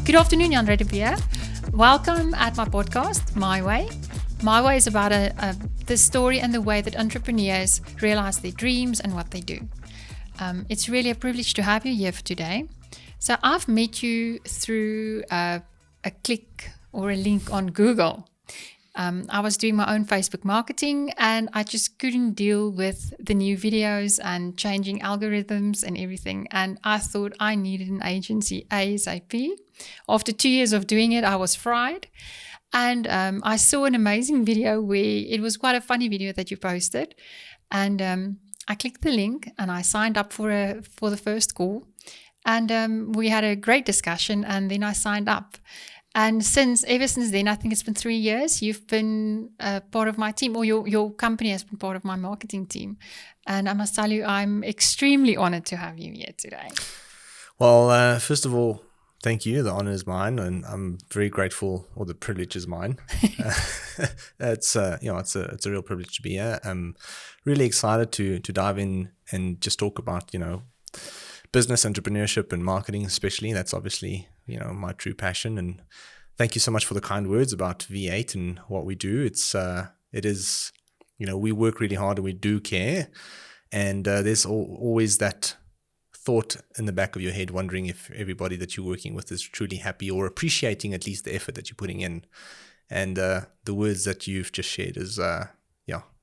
Good afternoon, Jandre here. Welcome at my podcast, My Way. My Way is about the story and the way that entrepreneurs realize their dreams and what they do. It's really a privilege to have you here for today. So I've met you through a click or a link on Google. I was doing my own Facebook marketing and I just couldn't deal with the new videos and changing algorithms and everything. And I thought I needed an agency ASAP. After 2 years of doing it, I was fried. And I saw an amazing video where it was quite a funny video that you posted. And I clicked the link and I signed up for the first call. And we had a great discussion and then I signed up. And ever since then, I think it's been 3 years, you've been part of my team, or your company has been part of my marketing team. And I must tell you, I'm extremely honored to have you here today. Well, first of all, thank you. The honor is mine, and I'm very grateful, or the privilege is mine. It's a real privilege to be here. I'm really excited to dive in and just talk about, business, entrepreneurship, and marketing, especially. That's obviously, my true passion. And thank you so much for the kind words about V8 and what we do. It is, we work really hard and we do care. And there's always that thought in the back of your head, wondering if everybody that you're working with is truly happy or appreciating at least the effort that you're putting in. And the words that you've just shared is,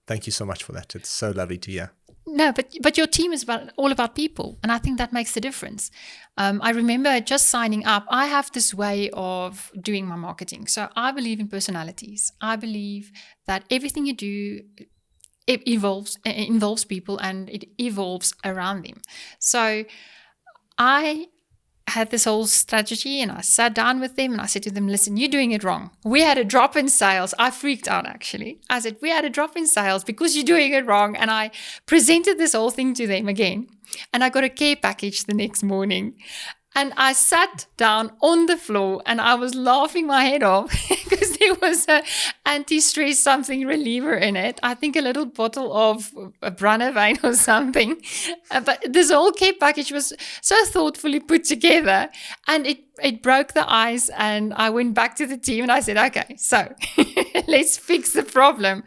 thank you so much for that. It's so lovely to hear. No, but your team is all about people, and I think that makes the difference. I remember just signing up. I have this way of doing my marketing. So I believe in personalities. I believe that everything you do, it involves people and it evolves around them. So I had this whole strategy and I sat down with them and I said to them, listen, you're doing it wrong. We had a drop in sales. I freaked out, actually. I said, we had a drop in sales because you're doing it wrong. And I presented this whole thing to them again. And I got a care package the next morning. And I sat down on the floor and I was laughing my head off because there was an anti-stress something reliever in it. I think a little bottle of a Brandewijn or something. But this whole care package was so thoughtfully put together and it broke the ice. And I went back to the team and I said, okay, so let's fix the problem.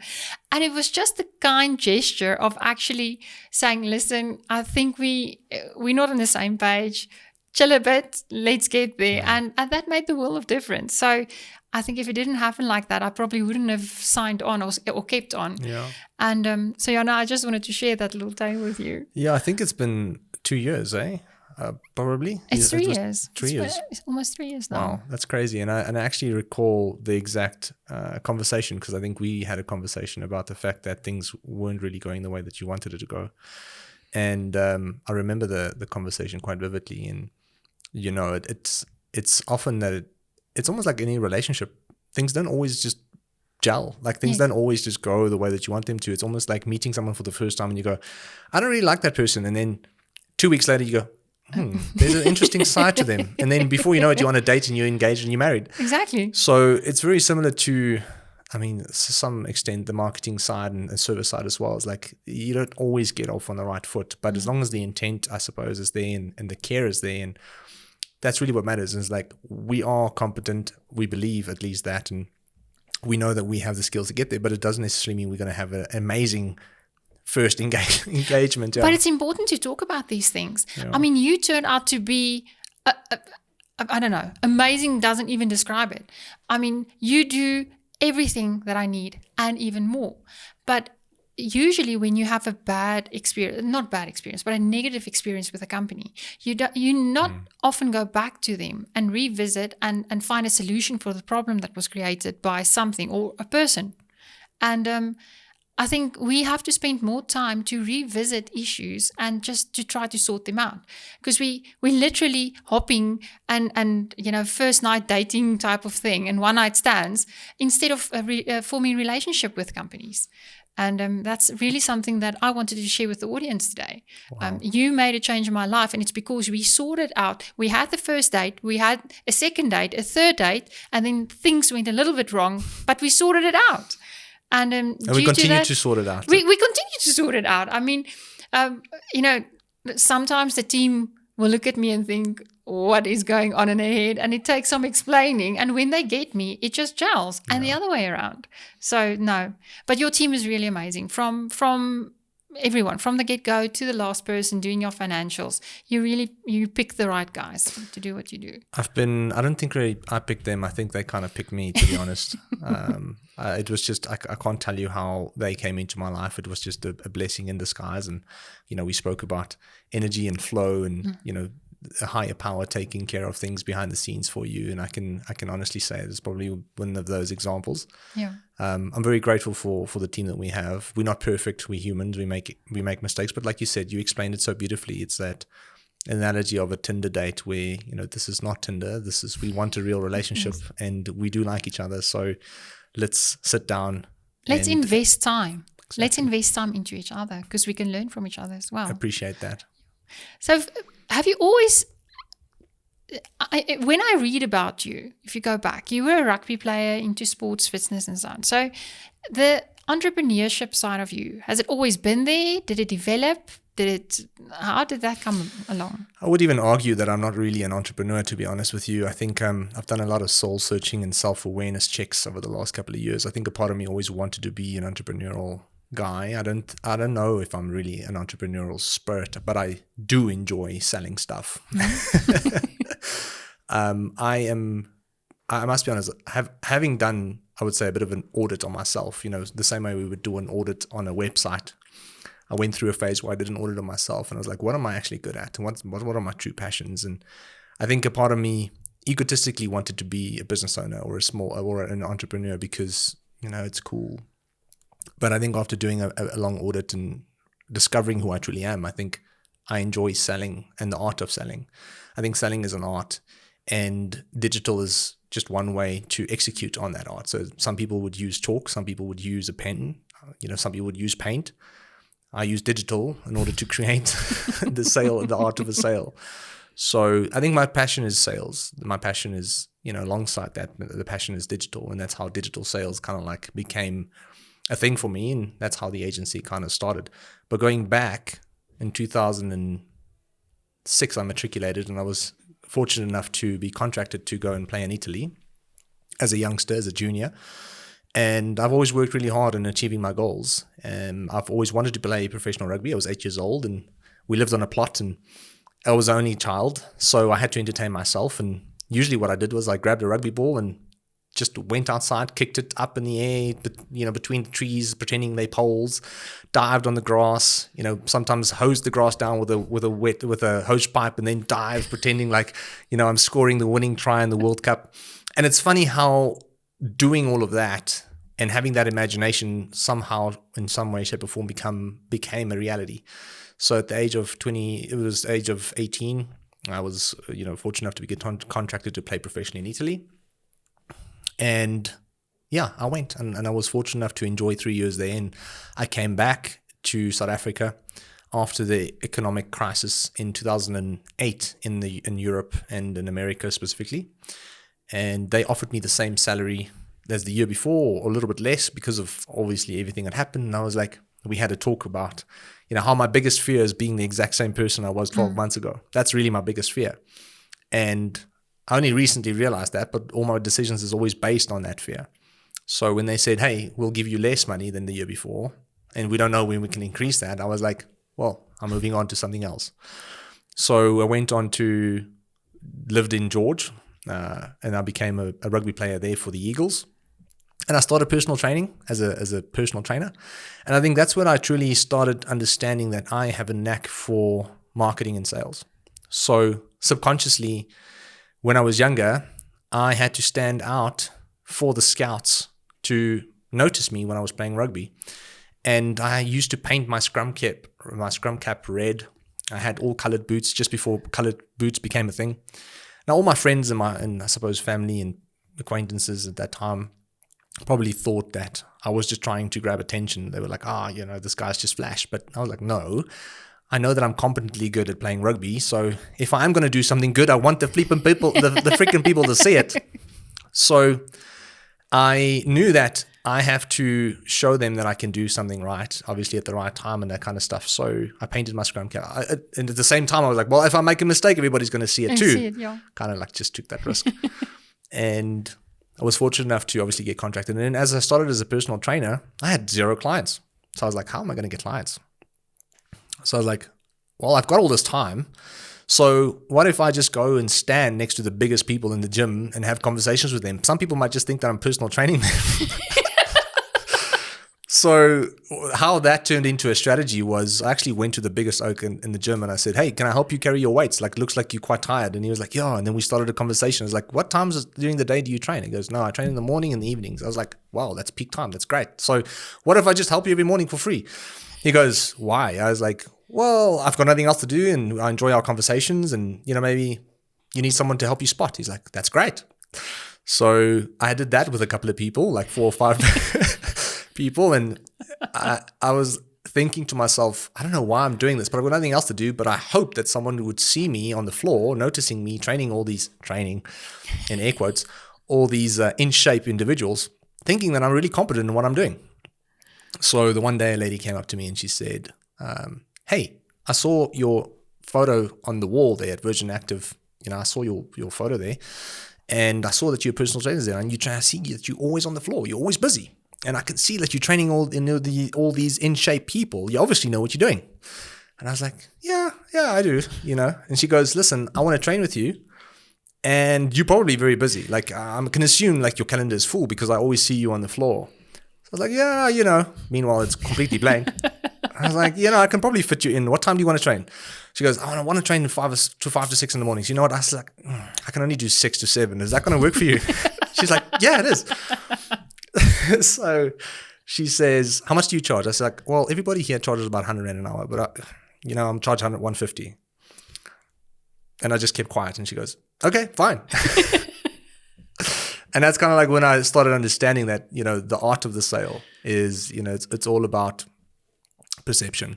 And it was just a kind gesture of actually saying, listen, I think we're not on the same page. Chill a bit, let's get there. And that made the world of difference. So I think if it didn't happen like that, I probably wouldn't have signed on or kept on. Yeah. And I just wanted to share that little tale with you. Yeah, I think it's been 2 years, probably. It's 3 years. 3 years. It's almost 3 years now. Wow, that's crazy. And I actually recall the exact conversation, because I think we had a conversation about the fact that things weren't really going the way that you wanted it to go. And I remember the conversation quite vividly. And it's often that it's almost like any relationship. Things don't always just gel. Like things don't always just go the way that you want them to. It's almost like meeting someone for the first time and you go, I don't really like that person. And then 2 weeks later you go, there's an interesting side to them. And then before you know it, you're on a date and you're engaged and you're married. Exactly. So it's very similar to, to some extent, the marketing side and the service side as well. It's like you don't always get off on the right foot. But as long as the intent, I suppose, is there and the care is there, and that's really what matters. It's like we are competent. We believe at least that. And we know that we have the skills to get there. But it doesn't necessarily mean we're going to have an amazing first engagement. Yeah. But it's important to talk about these things. Yeah. I mean, you turned out to be, I don't know, amazing doesn't even describe it. I mean, you do everything that I need and even more. But usually when you have a a negative experience with a company, you not often go back to them and revisit and find a solution for the problem that was created by something or a person. And I think we have to spend more time to revisit issues and just to try to sort them out, because we literally hopping and first night dating type of thing and one night stands instead of forming a relationship with companies. And that's really something that I wanted to share with the audience today. Wow. You made a change in my life, and it's because we sorted out. We had the first date, we had a second date, a third date, and then things went a little bit wrong, but we sorted it out. And we continue to sort it out. We continue to sort it out. I mean, sometimes the team will look at me and think, what is going on in her head? And it takes some explaining. And when they get me, it just gels. And the other way around. So no. But your team is really amazing. From everyone, from the get-go to the last person doing your financials, you pick the right guys to do what you do. I don't think really I picked them. I think they kind of picked me, to be honest. It was just, I can't tell you how they came into my life. It was just a blessing in disguise. And, we spoke about energy and flow and, a higher power taking care of things behind the scenes for you. And I can honestly say it's probably one of those examples. Yeah. I'm very grateful for the team that we have. We're not perfect. We're humans. We make mistakes. But like you said, you explained it so beautifully. It's that analogy of a Tinder date where, this is not Tinder. We want a real relationship and we do like each other. So let's sit down. Let's invest time. Exactly. Let's invest time into each other because we can learn from each other as well. I appreciate that. So have you always, when I read about you, if you go back, you were a rugby player into sports, fitness and so on. So the entrepreneurship side of you, has it always been there? Did it develop? How did that come along? I would even argue that I'm not really an entrepreneur, to be honest with you. I think I've done a lot of soul searching and self-awareness checks over the last couple of years. I think a part of me always wanted to be an entrepreneurial guy. I don't know if I'm really an entrepreneurial spirit, but I do enjoy selling stuff. I must be honest, having done, I would say, a bit of an audit on myself, the same way we would do an audit on a website. I went through a phase where I did an audit on myself and I was like, what am I actually good at? And what are my true passions? And I think a part of me egotistically wanted to be a business owner or an entrepreneur because, it's cool. But I think after doing a long audit and discovering who I truly am, I think I enjoy selling and the art of selling. I think selling is an art and digital is just one way to execute on that art. So some people would use chalk, some people would use a pen, some people would use paint. I use digital in order to create the art of a sale. So I think my passion is sales. My passion is, alongside that, the passion is digital. And that's how digital sales kind of like became a thing for me. And that's how the agency kind of started. But going back in 2006, I matriculated and I was fortunate enough to be contracted to go and play in Italy as a youngster, as a junior. And I've always worked really hard in achieving my goals. I've always wanted to play professional rugby. I was 8 years old and we lived on a plot and I was the only child. So I had to entertain myself. And usually what I did was I grabbed a rugby ball and just went outside, kicked it up in the air, between the trees, pretending they poles, dived on the grass, sometimes hosed the grass down with a hose pipe and then dive, pretending like, I'm scoring the winning try in the World Cup. And it's funny how doing all of that and having that imagination somehow in some way, shape or form became a reality. So at the age of 18, I was, fortunate enough to be contracted to play professionally in Italy. And yeah, I went and I was fortunate enough to enjoy 3 years there. And I came back to South Africa after the economic crisis in 2008 in Europe and in America specifically. And they offered me the same salary as the year before or a little bit less because of obviously everything that happened. And I was like, we had a talk about, how my biggest fear is being the exact same person I was 12 months ago. That's really my biggest fear. And I only recently realized that, but all my decisions is always based on that fear. So when they said, hey, we'll give you less money than the year before, and we don't know when we can increase that, I was like, well, I'm moving on to something else. So I went on to lived in George, and I became a rugby player there for the Eagles. And I started personal training as a personal trainer. And I think that's when I truly started understanding that I have a knack for marketing and sales. So subconsciously, when I was younger, I had to stand out for the scouts to notice me when I was playing rugby. And I used to paint my scrum cap red. I had all colored boots just before colored boots became a thing. Now, all my friends and I suppose family and acquaintances at that time probably thought that I was just trying to grab attention. They were like, this guy's just flash. But I was like, no, I know that I'm competently good at playing rugby. So if I am going to do something good, I want the freaking people to see it. So I knew that I have to show them that I can do something right, obviously at the right time and that kind of stuff. So I painted my Scrum cap. And at the same time, I was like, well, if I make a mistake, everybody's going to see it too. See it, yeah. Kind of like just took that risk. And I was fortunate enough to obviously get contracted. And then as I started as a personal trainer, I had 0 clients. So I was like, how am I going to get clients? So I was like, well, I've got all this time. So what if I just go and stand next to the biggest people in the gym and have conversations with them? Some people might just think that I'm personal training them. So how that turned into a strategy was I actually went to the biggest oak in the gym and I said, hey, can I help you carry your weights? Like, looks like you're quite tired. And he was like, yeah. And then we started a conversation. I was like, what times during the day do you train? He goes, no, I train in the morning and the evenings. I was like, wow, that's peak time. That's great. So what if I just help you every morning for free? He goes, why? I was like, well, I've got nothing else to do and I enjoy our conversations and, maybe you need someone to help you spot. He's like, that's great. So I did that with a couple of people, like 4 or 5 people. And I was thinking to myself, I don't know why I'm doing this, but I've got nothing else to do. But I hope that someone would see me on the floor, noticing me training in air quotes, all these in shape individuals, thinking that I'm really competent in what I'm doing. So the one day a lady came up to me and she said, hey, I saw your photo on the wall there at Virgin Active. I saw your photo there and I saw that you're personal trainers there and I see that you're always on the floor. You're always busy. And I can see that you're training all these in shape people. You obviously know what you're doing. And I was like, yeah, I do, And she goes, listen, I want to train with you. And you're probably very busy. Like I can assume like your calendar is full because I always see you on the floor. So I was like, yeah, Meanwhile, it's completely blank. I was like, I can probably fit you in. What time do you want to train? She goes, I want to train in 5 to 6 in the mornings. You know what? I was like, I can only do 6 to 7. Is that going to work for you? She's like, yeah, it is. So she says, how much do you charge? I said, like, well, everybody here charges about 100 Rand an hour, but I'm charged 150. And I just kept quiet. And she goes, okay, fine. And that's kind of like when I started understanding that, the art of the sale is, it's all about perception.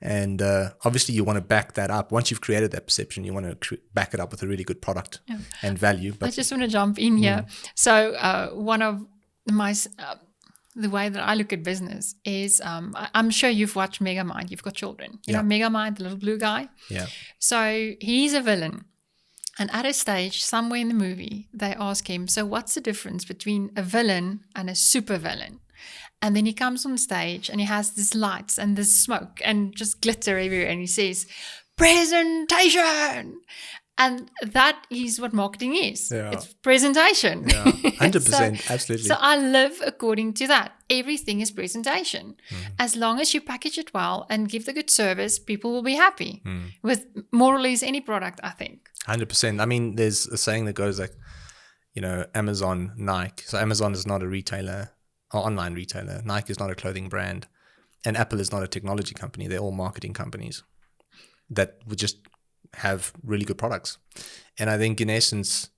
And obviously you want to back that up. Once you've created that perception, you want to back it up with a really good product and value. But I just want to jump in here. So one of my... the way that I look at business is, I'm sure you've watched Megamind. You've got children. You know Megamind, the little blue guy? Yeah. So he's a villain. And at a stage, somewhere in the movie, they ask him, so what's the difference between a villain and a super villain? And then he comes on stage and he has these lights and this smoke and just glitter everywhere. And he says, presentation. And that is what marketing is. Yeah. It's presentation. Yeah, 100%, absolutely. So I live according to that. Everything is presentation. As long as you package it well and give the good service, people will be happy with more or less any product, I think. 100%. I mean, there's a saying that goes like, Amazon, Nike. So Amazon is not a retailer or online retailer. Nike is not a clothing brand. And Apple is not a technology company. They're all marketing companies that would just have really good products. And I think in essence,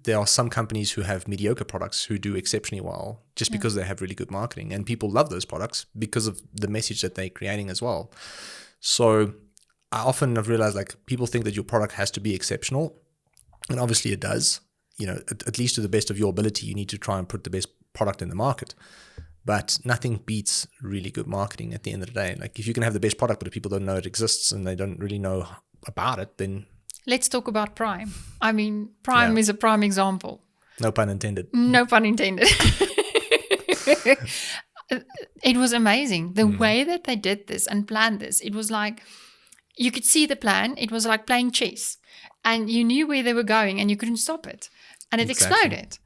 there are some companies who have mediocre products who do exceptionally well just because they have really good marketing, and people love those products because of the message that they're creating as well. So I often have realized like people think that your product has to be exceptional, and obviously it does. At least to the best of your ability, you need to try and put the best product in the market. But nothing beats really good marketing at the end of the day. Like if you can have the best product, but if people don't know it exists and they don't really know about it, then... Let's talk about Prime. I mean, Prime is a prime example. No pun intended. No pun intended. It was amazing. The way that they did this and planned this, it was like, you could see the plan. It was like playing chess. And you knew where they were going and you couldn't stop it. And it exploded.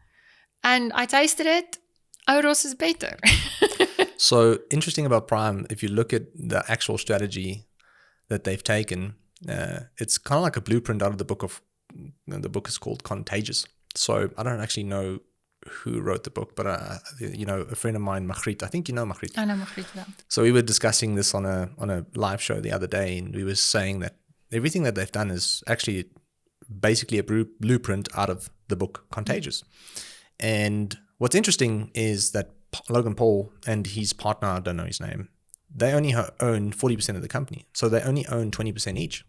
And I tasted it. Oros is better. So interesting about Prime, if you look at the actual strategy that they've taken, it's kind of like a blueprint out of the book the book is called Contagious. So I don't actually know who wrote the book, but a friend of mine, Magritte, I think you know Magritte. I know Magritte, yeah. So we were discussing this on a live show the other day, and we were saying that everything that they've done is actually basically a blueprint out of the book Contagious. And what's interesting is that Logan Paul and his partner, I don't know his name, they only own 40% of the company. So they only own 20% each.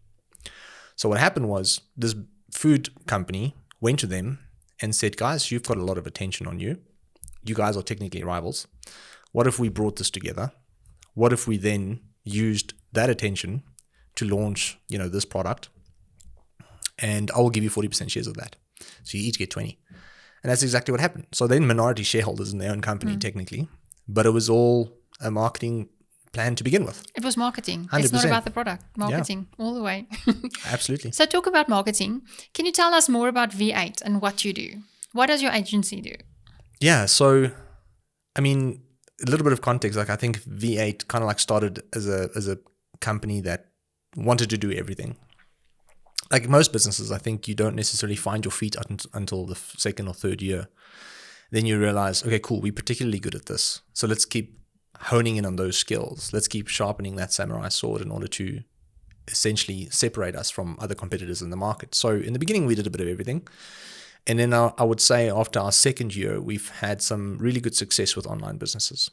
So what happened was this food company went to them and said, guys, you've got a lot of attention on you. you guys are technically rivals. What if we brought this together? What if we then used that attention to launch, this product, and I will give you 40% shares of that. So you each get 20. And that's exactly what happened. So then minority shareholders in their own company, technically, but it was all a marketing plan to begin with. It was marketing. 100%. It's not about the product. Marketing all the way. Absolutely. So talk about marketing. Can you tell us more about V8 and what you do? What does your agency do? Yeah. So, I mean, a little bit of context. Like, I think V8 kind of like started as a company that wanted to do everything. Like most businesses, I think you don't necessarily find your feet until the second or third year. Then you realize, okay, cool, we're particularly good at this. So let's keep honing in on those skills. Let's keep sharpening that samurai sword in order to essentially separate us from other competitors in the market. So in the beginning, we did a bit of everything. And then I would say after our second year, we've had some really good success with online businesses.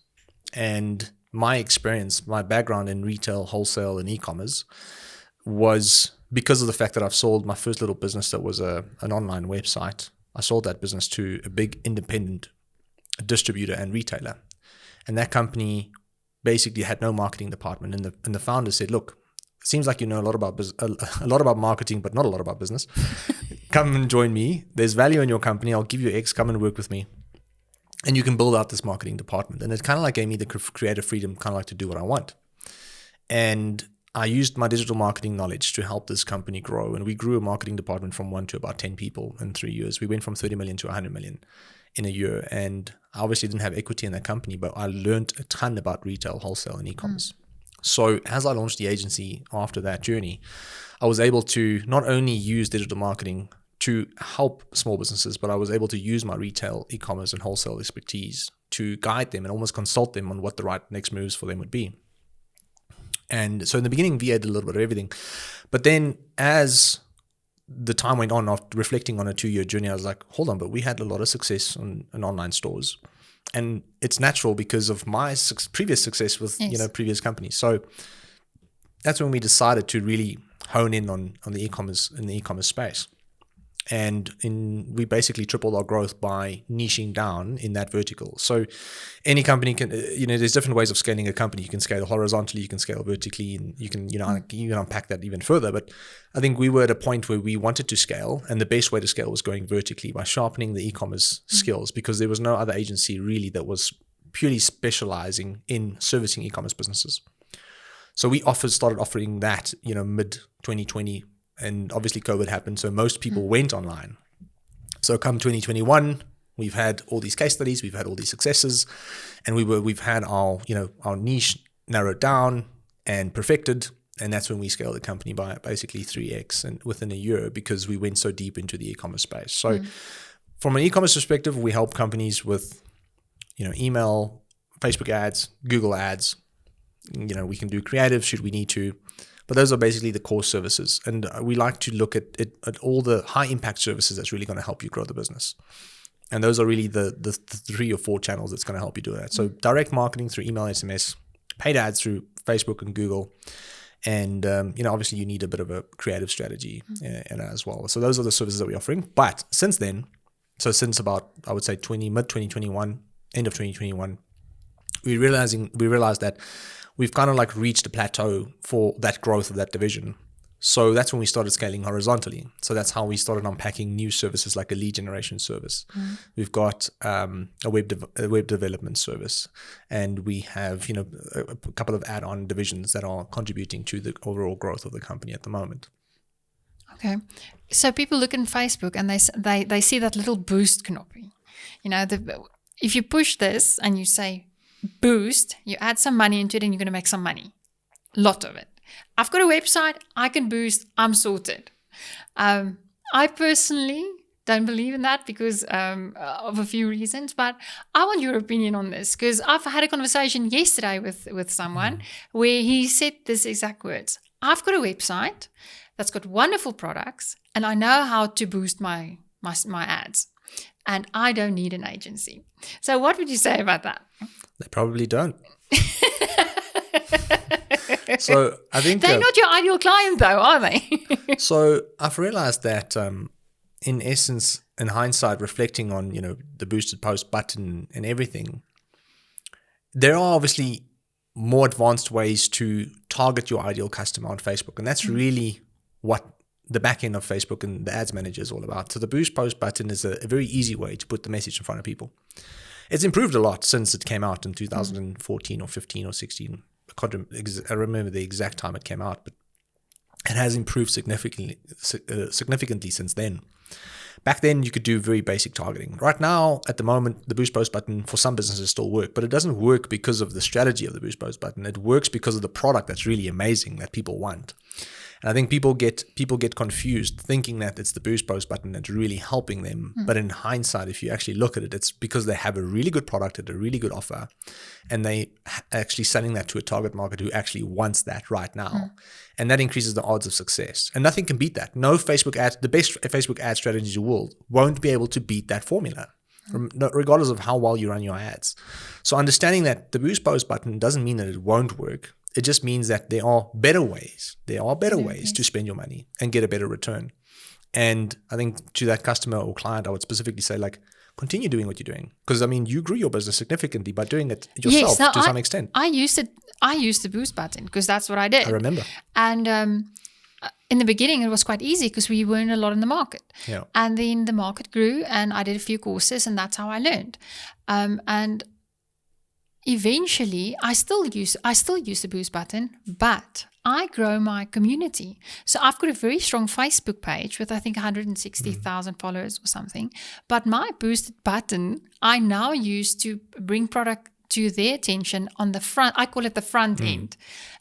And my experience, my background in retail, wholesale, and e-commerce was because of the fact that I've sold my first little business that was an online website. I sold that business to a big independent distributor and retailer. And that company basically had no marketing department. And the founder said, look, it seems like you know a lot about marketing, but not a lot about business. Come and join me. There's value in your company. I'll give you X. Come and work with me. And you can build out this marketing department. And it kind of like gave me the creative freedom, kind of like to do what I want. And I used my digital marketing knowledge to help this company grow. And we grew a marketing department from 1 to about 10 people in 3 years. We went from 30 million to 100 million in a year. And I obviously didn't have equity in that company, but I learned a ton about retail, wholesale, and e-commerce. So as I launched the agency after that journey, I was able to not only use digital marketing to help small businesses, but I was able to use my retail, e-commerce, and wholesale expertise to guide them and almost consult them on what the right next moves for them would be. And so in the beginning, VA did a little bit of everything. But then as the time went on, after reflecting on a 2-year journey, I was like, hold on, but we had a lot of success in online stores. And it's natural because of my previous success with previous companies. So that's when we decided to really hone in on the e-commerce in the e-commerce space. And we basically tripled our growth by niching down in that vertical. So any company can, there's different ways of scaling a company. You can scale horizontally, you can scale vertically, and you can unpack that even further. But I think we were at a point where we wanted to scale, and the best way to scale was going vertically by sharpening the e-commerce skills, because there was no other agency really that was purely specializing in servicing e-commerce businesses. So we started offering that, mid 2020. And obviously COVID happened, so most people went online. So come 2021, we've had all these case studies, we've had all these successes, and we've had our niche narrowed down and perfected, and that's when we scaled the company by basically 3x and within a year, because we went so deep into the e-commerce space. So from an e-commerce perspective, we help companies with email, Facebook ads, Google ads. We can do creative should we need to. But those are basically the core services. And we like to look at all the high impact services that's really going to help you grow the business. And those are really the 3 or 4 channels that's going to help you do that. So direct marketing through email, SMS, paid ads through Facebook and Google. And, obviously you need a bit of a creative strategy as well. So those are the services that we're offering. But since then, since about, I would say mid 2021, end of 2021, we realized that we've kind of like reached a plateau for that growth of that division. So that's when we started scaling horizontally. So that's how we started unpacking new services like a lead generation service. We've got a web development service, and we have a couple of add-on divisions that are contributing to the overall growth of the company at the moment. Okay, so people look in Facebook and they see that little boost knoppy. If you push this and you say boost, you add some money into it and you're going to make some money. Lot of it. I've got a website, I can boost, I'm sorted. I personally don't believe in that because of a few reasons, but I want your opinion on this, because I've had a conversation yesterday with someone where he said this exact words. I've got a website that's got wonderful products and I know how to boost my ads, and I don't need an agency. So what would you say about that? They probably don't. So I think they're not your ideal client, though, are they? So I've realized that in essence, in hindsight, reflecting on, the boosted post button and everything, there are obviously more advanced ways to target your ideal customer on Facebook. And that's really what the back end of Facebook and the ads manager is all about. So the boost post button is a very easy way to put the message in front of people. It's improved a lot since it came out in 2014 or 15 or 16. I remember the exact time it came out, but it has improved significantly since then. Back then, you could do very basic targeting. Right now, at the moment, the boost post button for some businesses still work, but it doesn't work because of the strategy of the boost post button. It works because of the product that's really amazing that people want. And I think people get confused thinking that it's the boost post button that's really helping them. But in hindsight, if you actually look at it, it's because they have a really good product at a really good offer, and they actually selling that to a target market who actually wants that right now. And that increases the odds of success. And nothing can beat that. No Facebook ads, the best Facebook ad strategies in the world won't be able to beat that formula, regardless of how well you run your ads. So understanding that the boost post button doesn't mean that it won't work. It just means that there are better ways. There are better ways to spend your money and get a better return. And I think to that customer or client, I would specifically say, continue doing what you're doing. Because, you grew your business significantly by doing it yourself to some extent. I used the boost button because that's what I did. I remember. And in the beginning, it was quite easy because we weren't a lot in the market. Yeah. And then the market grew and I did a few courses and that's how I learned. And eventually, I still use the boost button, but I grow my community. So I've got a very strong Facebook page with, I think, 160,000 followers or something. But my boosted button, I now use to bring product to their attention on the front. I call it the front end.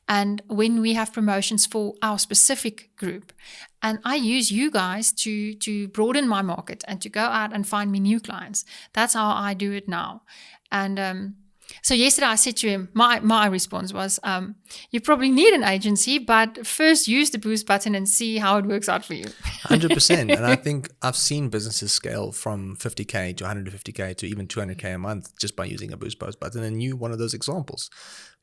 And when we have promotions for our specific group, and I use you guys to broaden my market and to go out and find me new clients. That's how I do it now. And so yesterday I said to him, my response was, you probably need an agency, but first use the boost button and see how it works out for you. 100%. And I think I've seen businesses scale from 50K to 150K to even 200K a month just by using a boost post button. And you one of those examples.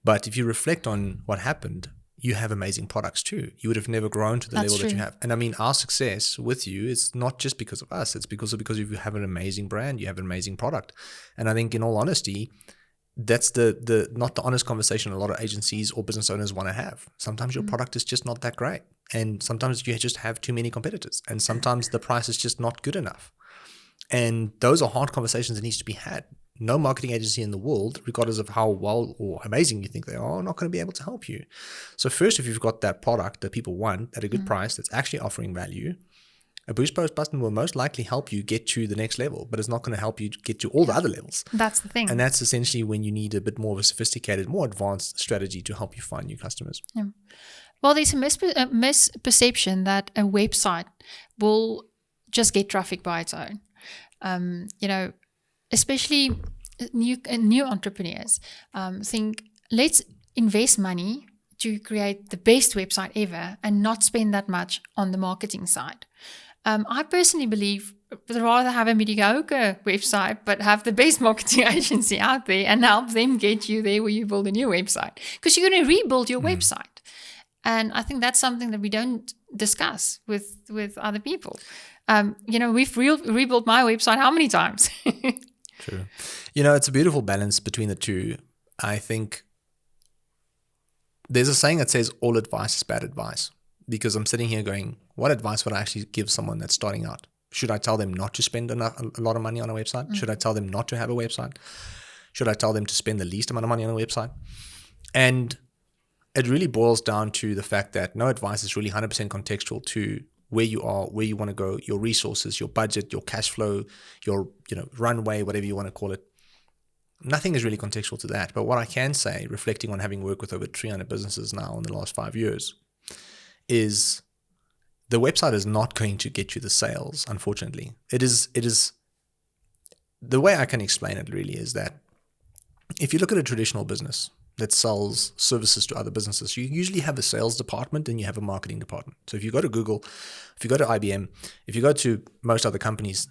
But if you reflect on what happened, you have amazing products too. You would have never grown to the level that you have. And our success with you is not just because of us. It's because you have an amazing brand. You have an amazing product. And I think in all honesty, that's the not the honest conversation a lot of agencies or business owners want to have. Sometimes your product is just not that great. And sometimes you just have too many competitors. And sometimes the price is just not good enough. And those are hard conversations that needs to be had. No marketing agency in the world, regardless of how well or amazing you think they are not going to be able to help you. So first, if you've got that product that people want at a good price that's actually offering value, a boost post button will most likely help you get to the next level, but it's not going to help you get to all the other levels. That's the thing. And that's essentially when you need a bit more of a sophisticated, more advanced strategy to help you find new customers. Yeah. Well, there's a misperception that a website will just get traffic by its own. Especially new entrepreneurs think, let's invest money to create the best website ever and not spend that much on the marketing side. I personally believe I'd rather have a mediocre website, but have the best marketing agency out there and help them get you there where you build a new website. Because you're going to rebuild your website. And I think that's something that we don't discuss with other people. We've rebuilt my website how many times? True. It's a beautiful balance between the two. I think there's a saying that says all advice is bad advice, because I'm sitting here going, what advice would I actually give someone that's starting out? Should I tell them not to spend a lot of money on a website? Should I tell them not to have a website? Should I tell them to spend the least amount of money on a website? And it really boils down to the fact that no advice is really 100% contextual to where you are, where you want to go, your resources, your budget, your cash flow, your runway, whatever you want to call it. Nothing is really contextual to that. But what I can say, reflecting on having worked with over 300 businesses now in the last 5 years, is the website is not going to get you the sales, unfortunately. It is the way I can explain it really is that if you look at a traditional business that sells services to other businesses, you usually have a sales department and you have a marketing department. So if you go to Google, if you go to IBM, if you go to most other companies,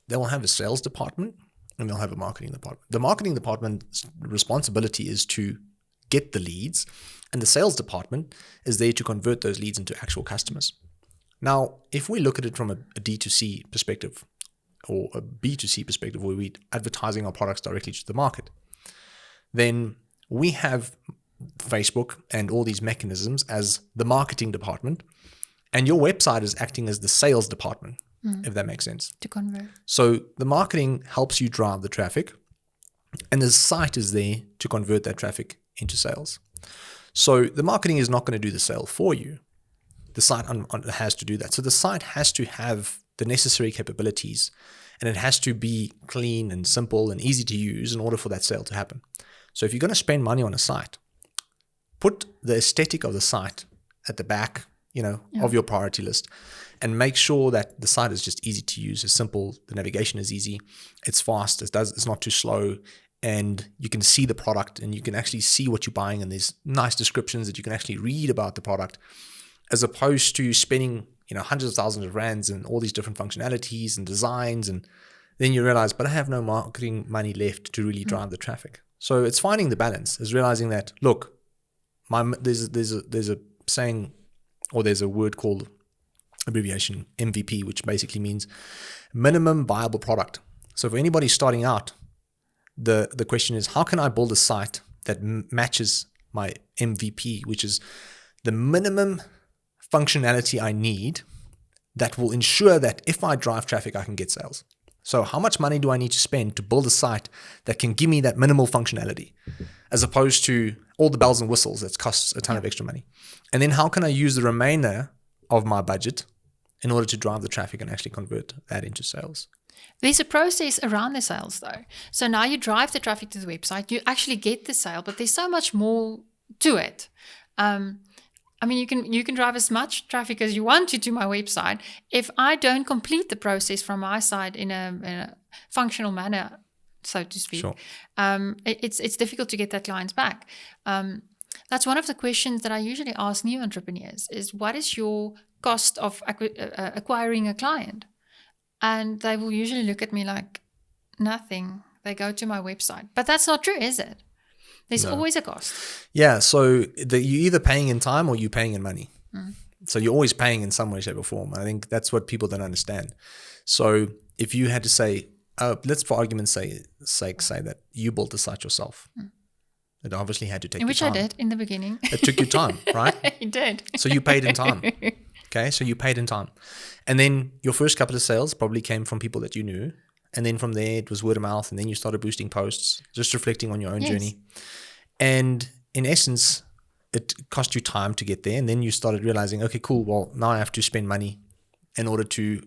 they will have a sales department and they'll have a marketing department. The marketing department's responsibility is to get the leads, and the sales department is there to convert those leads into actual customers. Now, if we look at it from a D2C perspective or a B2C perspective, where we're advertising our products directly to the market, then we have Facebook and all these mechanisms as the marketing department, and your website is acting as the sales department, if that makes sense. To convert. So the marketing helps you drive the traffic, and the site is there to convert that traffic into sales. So the marketing is not going to do the sale for you. The site has to do that. So the site has to have the necessary capabilities, and it has to be clean and simple and easy to use in order for that sale to happen. So if you're going to spend money on a site, put the aesthetic of the site at the back, of your priority list, and make sure that the site is just easy to use, it's simple, the navigation is easy, it's fast, it's not too slow, and you can see the product and you can actually see what you're buying, and there's nice descriptions that you can actually read about the product, as opposed to spending hundreds of thousands of rands and all these different functionalities and designs, and then you realize, but I have no marketing money left to really drive the traffic. So it's finding the balance, is realizing that, look, there's a saying, or there's a word called abbreviation MVP, which basically means minimum viable product. So for anybody starting out, the question is, how can I build a site that matches my MVP, which is the minimum functionality I need that will ensure that if I drive traffic, I can get sales. So how much money do I need to spend to build a site that can give me that minimal functionality, as opposed to all the bells and whistles that costs a ton of extra money? And then how can I use the remainder of my budget in order to drive the traffic and actually convert that into sales? There's a process around the sales though. So now you drive the traffic to the website, you actually get the sale, but there's so much more to it. You can drive as much traffic as you want to my website. If I don't complete the process from my side in a functional manner, so to speak, sure. It's difficult to get that client back. That's one of the questions that I usually ask new entrepreneurs is, what is your cost of acquiring a client? And they will usually look at me like, nothing. They go to my website. But that's not true, is it? There's always a cost. Yeah, so you're either paying in time or you're paying in money. So you're always paying in some way, shape, or form. I think that's what people don't understand. So if you had to say, let's for argument's sake say that you built the site yourself. It obviously had to take you time. Which I did in the beginning. It took you time, right? It did. So you paid in time. Okay, so you paid in time. And then your first couple of sales probably came from people that you knew. And then from there, it was word of mouth. And then you started boosting posts, just reflecting on your own journey. And in essence, it cost you time to get there. And then you started realizing, okay, cool. Well, now I have to spend money in order to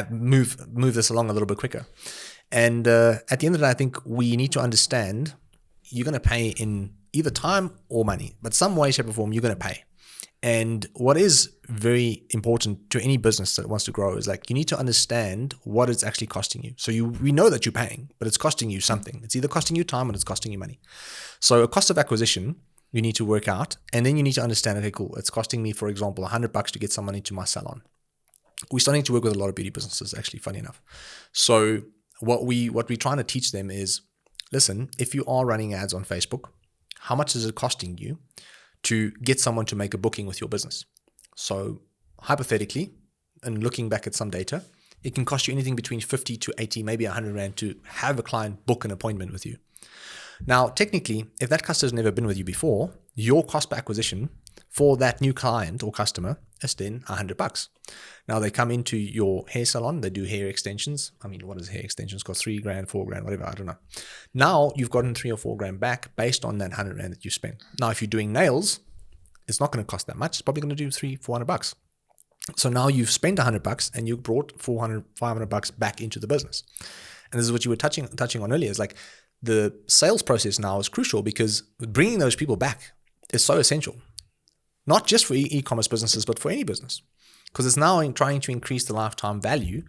move this along a little bit quicker. And at the end of the day, I think we need to understand you're going to pay in either time or money, but some way, shape, or form, you're going to pay. And what is very important to any business that wants to grow is like, you need to understand what it's actually costing you. So we know that you're paying, but it's costing you something. It's either costing you time or it's costing you money. So a cost of acquisition, you need to work out, and then you need to understand, okay, cool. It's costing me, for example, $100 to get someone into my salon. We're starting to work with a lot of beauty businesses, actually, funny enough. So what we're trying to teach them is, listen, if you are running ads on Facebook, how much is it costing you to get someone to make a booking with your business? So hypothetically, and looking back at some data, it can cost you anything between 50 to 80, maybe 100 Rand to have a client book an appointment with you. Now, technically, if that customer's never been with you before, your cost per acquisition for that new client or customer is then $100. Now, they come into your hair salon, they do hair extensions. I mean, what is hair extensions? Cost 3 grand, 4 grand, whatever, I don't know. Now, you've gotten 3 or 4 grand back based on that 100 Rand that you spent. Now, if you're doing nails, it's not going to cost that much. It's probably going to do $300-400. So now you've spent $100 and you brought $400-500 back into the business. And this is what you were touching on earlier. Is like the sales process now is crucial because bringing those people back is so essential. Not just for e-commerce businesses, but for any business. Because it's now trying to increase the lifetime value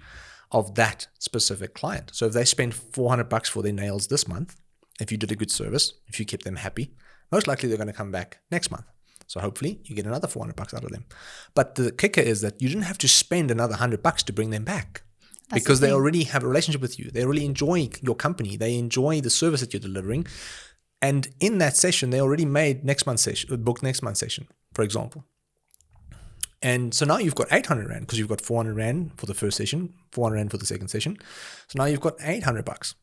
of that specific client. So if they spend $400 for their nails this month, if you did a good service, if you kept them happy, most likely they're going to come back next month. So hopefully you get another $400 out of them. But the kicker is that you didn't have to spend another $100 to bring them back. That's because they already have a relationship with you. They really enjoy your company. They enjoy the service that you're delivering. And in that session, they already made booked next month's session, for example. And so now you've got 800 Rand because you've got 400 Rand for the first session, 400 Rand for the second session. So now you've got 800 bucks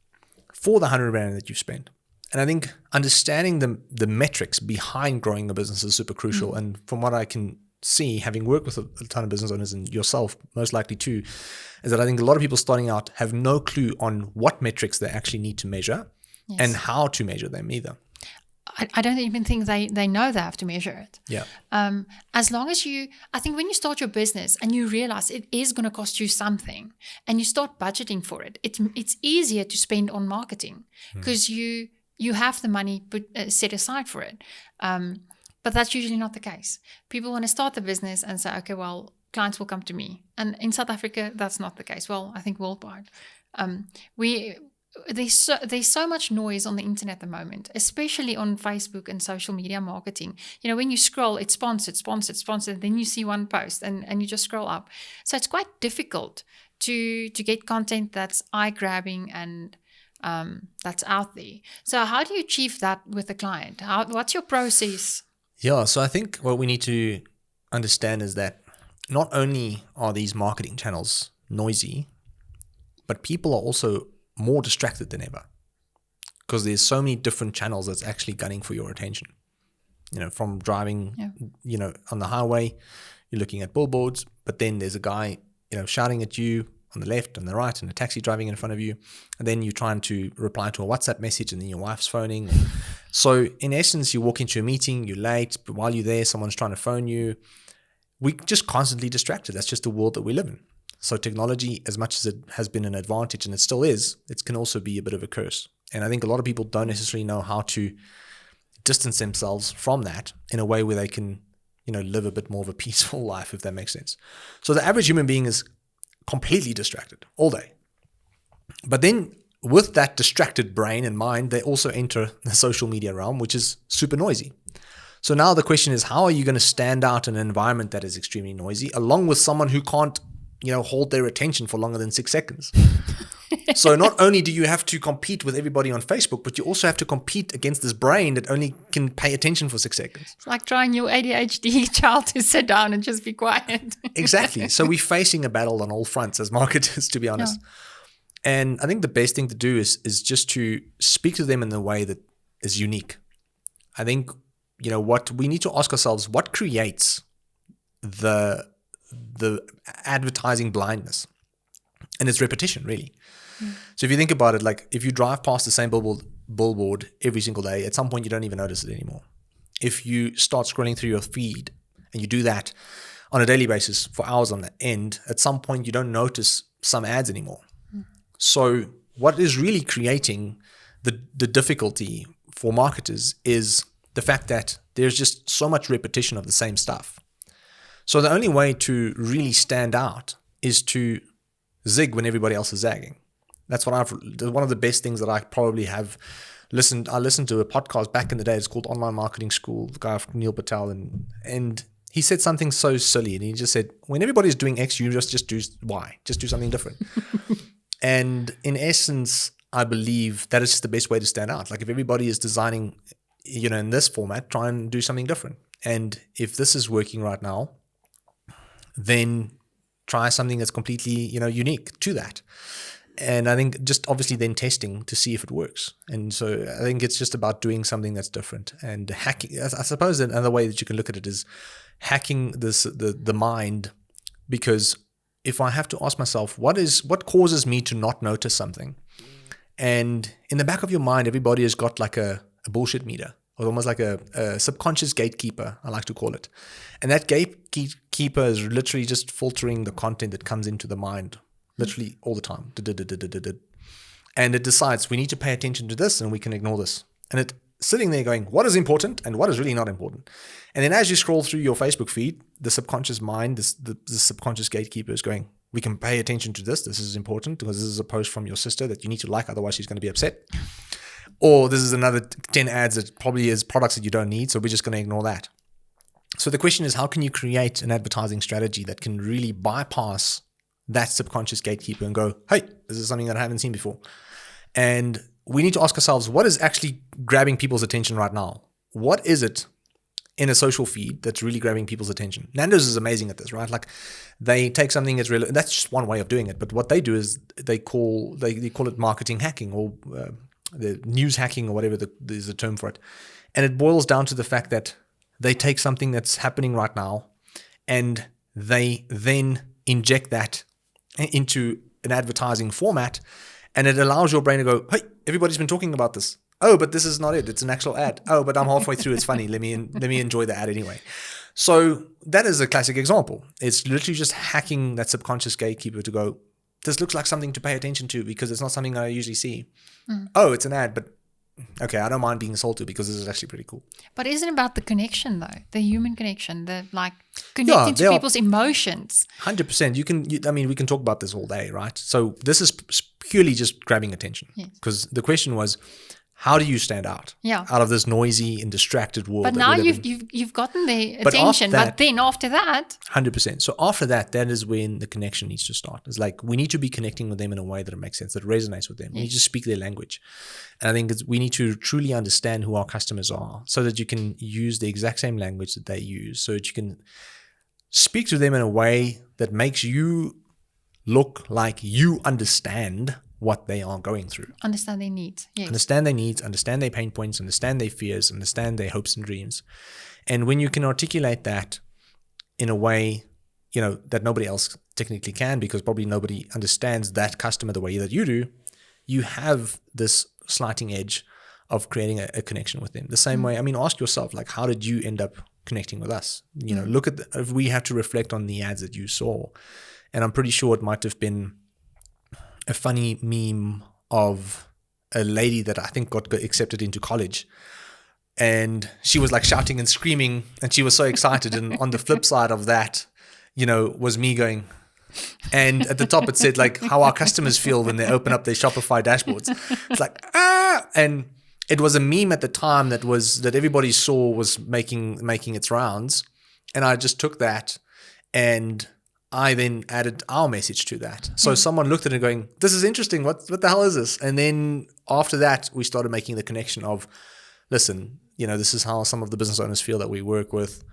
for the 100 Rand that you've spent. And I think understanding the metrics behind growing a business is super crucial. And from what I can see, having worked with a ton of business owners and yourself most likely too, is that I think a lot of people starting out have no clue on what metrics they actually need to measure and how to measure them either. I don't even think they know they have to measure it. Yeah. As long as I think when you start your business and you realize it is going to cost you something and you start budgeting for it, it's easier to spend on marketing because you have the money set aside for it. But that's usually not the case. People want to start the business and say, okay, well, clients will come to me. And in South Africa, that's not the case. Well, I think worldwide. There's so much noise on the internet at the moment, especially on Facebook and social media marketing. When you scroll, it's sponsored, then you see one post and you just scroll up. So it's quite difficult to get content that's eye-grabbing and that's out there. So how do you achieve that with the client? What's your process? Yeah, so I think what we need to understand is that not only are these marketing channels noisy, but people are also more distracted than ever because there's so many different channels that's actually gunning for your attention. From driving, on the highway, you're looking at billboards, but then there's a guy, shouting at you on the left and the right and a taxi driving in front of you. And then you're trying to reply to a WhatsApp message and then your wife's phoning. So in essence, you walk into a meeting, you're late, but while you're there, someone's trying to phone you. We're just constantly distracted. That's just the world that we live in. So technology, as much as it has been an advantage, and it still is, it can also be a bit of a curse. And I think a lot of people don't necessarily know how to distance themselves from that in a way where they can, live a bit more of a peaceful life, if that makes sense. So the average human being is completely distracted all day. But then with that distracted brain and mind, they also enter the social media realm, which is super noisy. So now the question is, how are you going to stand out in an environment that is extremely noisy, along with someone who can't hold their attention for longer than 6 seconds. So not only do you have to compete with everybody on Facebook, but you also have to compete against this brain that only can pay attention for 6 seconds. It's like trying your ADHD child to sit down and just be quiet. Exactly. So we're facing a battle on all fronts as marketers, to be honest. Yeah. And I think the best thing to do is just to speak to them in a way that is unique. I think, what we need to ask ourselves, what creates the advertising blindness? And it's repetition, really. So if you think about it, like if you drive past the same billboard every single day, at some point you don't even notice it anymore. If you start scrolling through your feed and you do that on a daily basis for hours on the end, at some point you don't notice some ads anymore. So what is really creating the difficulty for marketers is the fact that there's just so much repetition of the same stuff. So the only way to really stand out is to zig when everybody else is zagging. That's what one of the best things that I probably have listened. I listened to a podcast back in the day. It's called Online Marketing School. The guy Neil Patel, and he said something so silly, and he just said, "When everybody's doing X, you just do Y. Just do something different." And in essence, I believe that is just the best way to stand out. Like if everybody is designing, in this format, try and do something different. And if this is working right now, then try something that's completely, unique to that. And I think just obviously then testing to see if it works. And so I think it's just about doing something that's different and hacking. I suppose another way that you can look at it is hacking the mind, because if I have to ask myself, what causes me to not notice something? And in the back of your mind, everybody has got like a bullshit meter, or almost like a subconscious gatekeeper, I like to call it. And that gatekeeper is literally just filtering the content that comes into the mind, literally all the time. And it decides we need to pay attention to this and we can ignore this. And it's sitting there going, what is important and what is really not important? And then as you scroll through your Facebook feed, the subconscious mind, the subconscious gatekeeper is going, we can pay attention to this. This is important because this is a post from your sister that you need to like, otherwise she's going to be upset. Or this is another 10 ads that probably is products that you don't need, so we're just going to ignore that. So the question is, how can you create an advertising strategy that can really bypass that subconscious gatekeeper and go, hey, this is something that I haven't seen before? And we need to ask ourselves, what is actually grabbing people's attention right now? What is it in a social feed that's really grabbing people's attention. Nando's is amazing at this, right? Like they take something that's relevant. That's just one way of doing it. But what they do is they call it marketing hacking or the news hacking or whatever there's a term for it. And it boils down to the fact that they take something that's happening right now and they then inject that into an advertising format, and it allows your brain to go, hey, everybody's been talking about this. Oh, but this is not it. It's an actual ad. Oh, but I'm halfway through. It's funny. Let me enjoy the ad anyway. So that is a classic example. It's literally just hacking that subconscious gatekeeper to go, this looks like something to pay attention to because it's not something I usually see. Oh, it's an ad, but okay, I don't mind being sold to because this is actually pretty cool. But isn't it about the connection though? The human connection, the like connecting to people's emotions. 100%. We can talk about this all day, right? So this is purely just grabbing attention. Because the question was, how do you stand out out of this noisy and distracted world? But now you've gotten their attention. But then after that, 100%. So after that is when the connection needs to start. It's like we need to be connecting with them in a way that it makes sense, that resonates with them. We need to speak their language. And I think we need to truly understand who our customers are so that you can use the exact same language that they use, so that you can speak to them in a way that makes you look like you understand what they are going through. Understand their needs. Yes. Understand their needs, understand their pain points, understand their fears, understand their hopes and dreams. And when you can articulate that in a way, that nobody else technically can, because probably nobody understands that customer the way that you do, you have this slighting edge of creating a connection with them. The same way, ask yourself, like, how did you end up connecting with us? Look at if we have to reflect on the ads that you saw. And I'm pretty sure it might have been a funny meme of a lady that I think got accepted into college, and she was like shouting and screaming and she was so excited. And on the flip side of that, was me going, and at the top it said like how our customers feel when they open up their Shopify dashboards. It's like, and it was a meme at the time that everybody saw was making its rounds. And I just took that and I then added our message to that. So someone looked at it going, this is interesting. What the hell is this? And then after that, we started making the connection of, listen, this is how some of the business owners feel that we work with.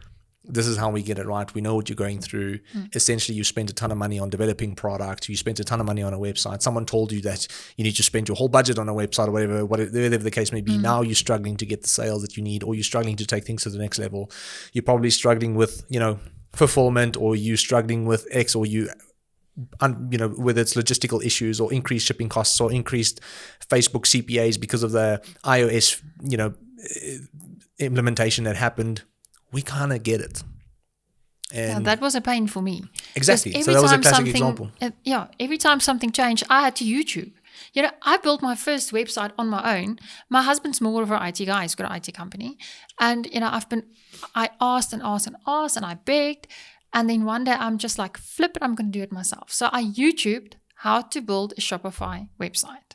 This is how we get it right. We know what you're going through. Essentially, you spent a ton of money on developing product. You spent a ton of money on a website. Someone told you that you need to spend your whole budget on a website or whatever the case may be. Now you're struggling to get the sales that you need, or you're struggling to take things to the next level. You're probably struggling with, fulfillment, or you struggling with X, or whether it's logistical issues or increased shipping costs or increased Facebook CPAs because of the iOS, implementation that happened. We kind of get it. And that was a pain for me. Exactly. So that was a classic example. Every time something changed, I had to YouTube. I built my first website on my own. My husband's more of an IT guy. He's got an IT company. And, I asked and asked and asked and I begged. And then one day I'm just like, flip it, I'm going to do it myself. So I YouTubed how to build a Shopify website.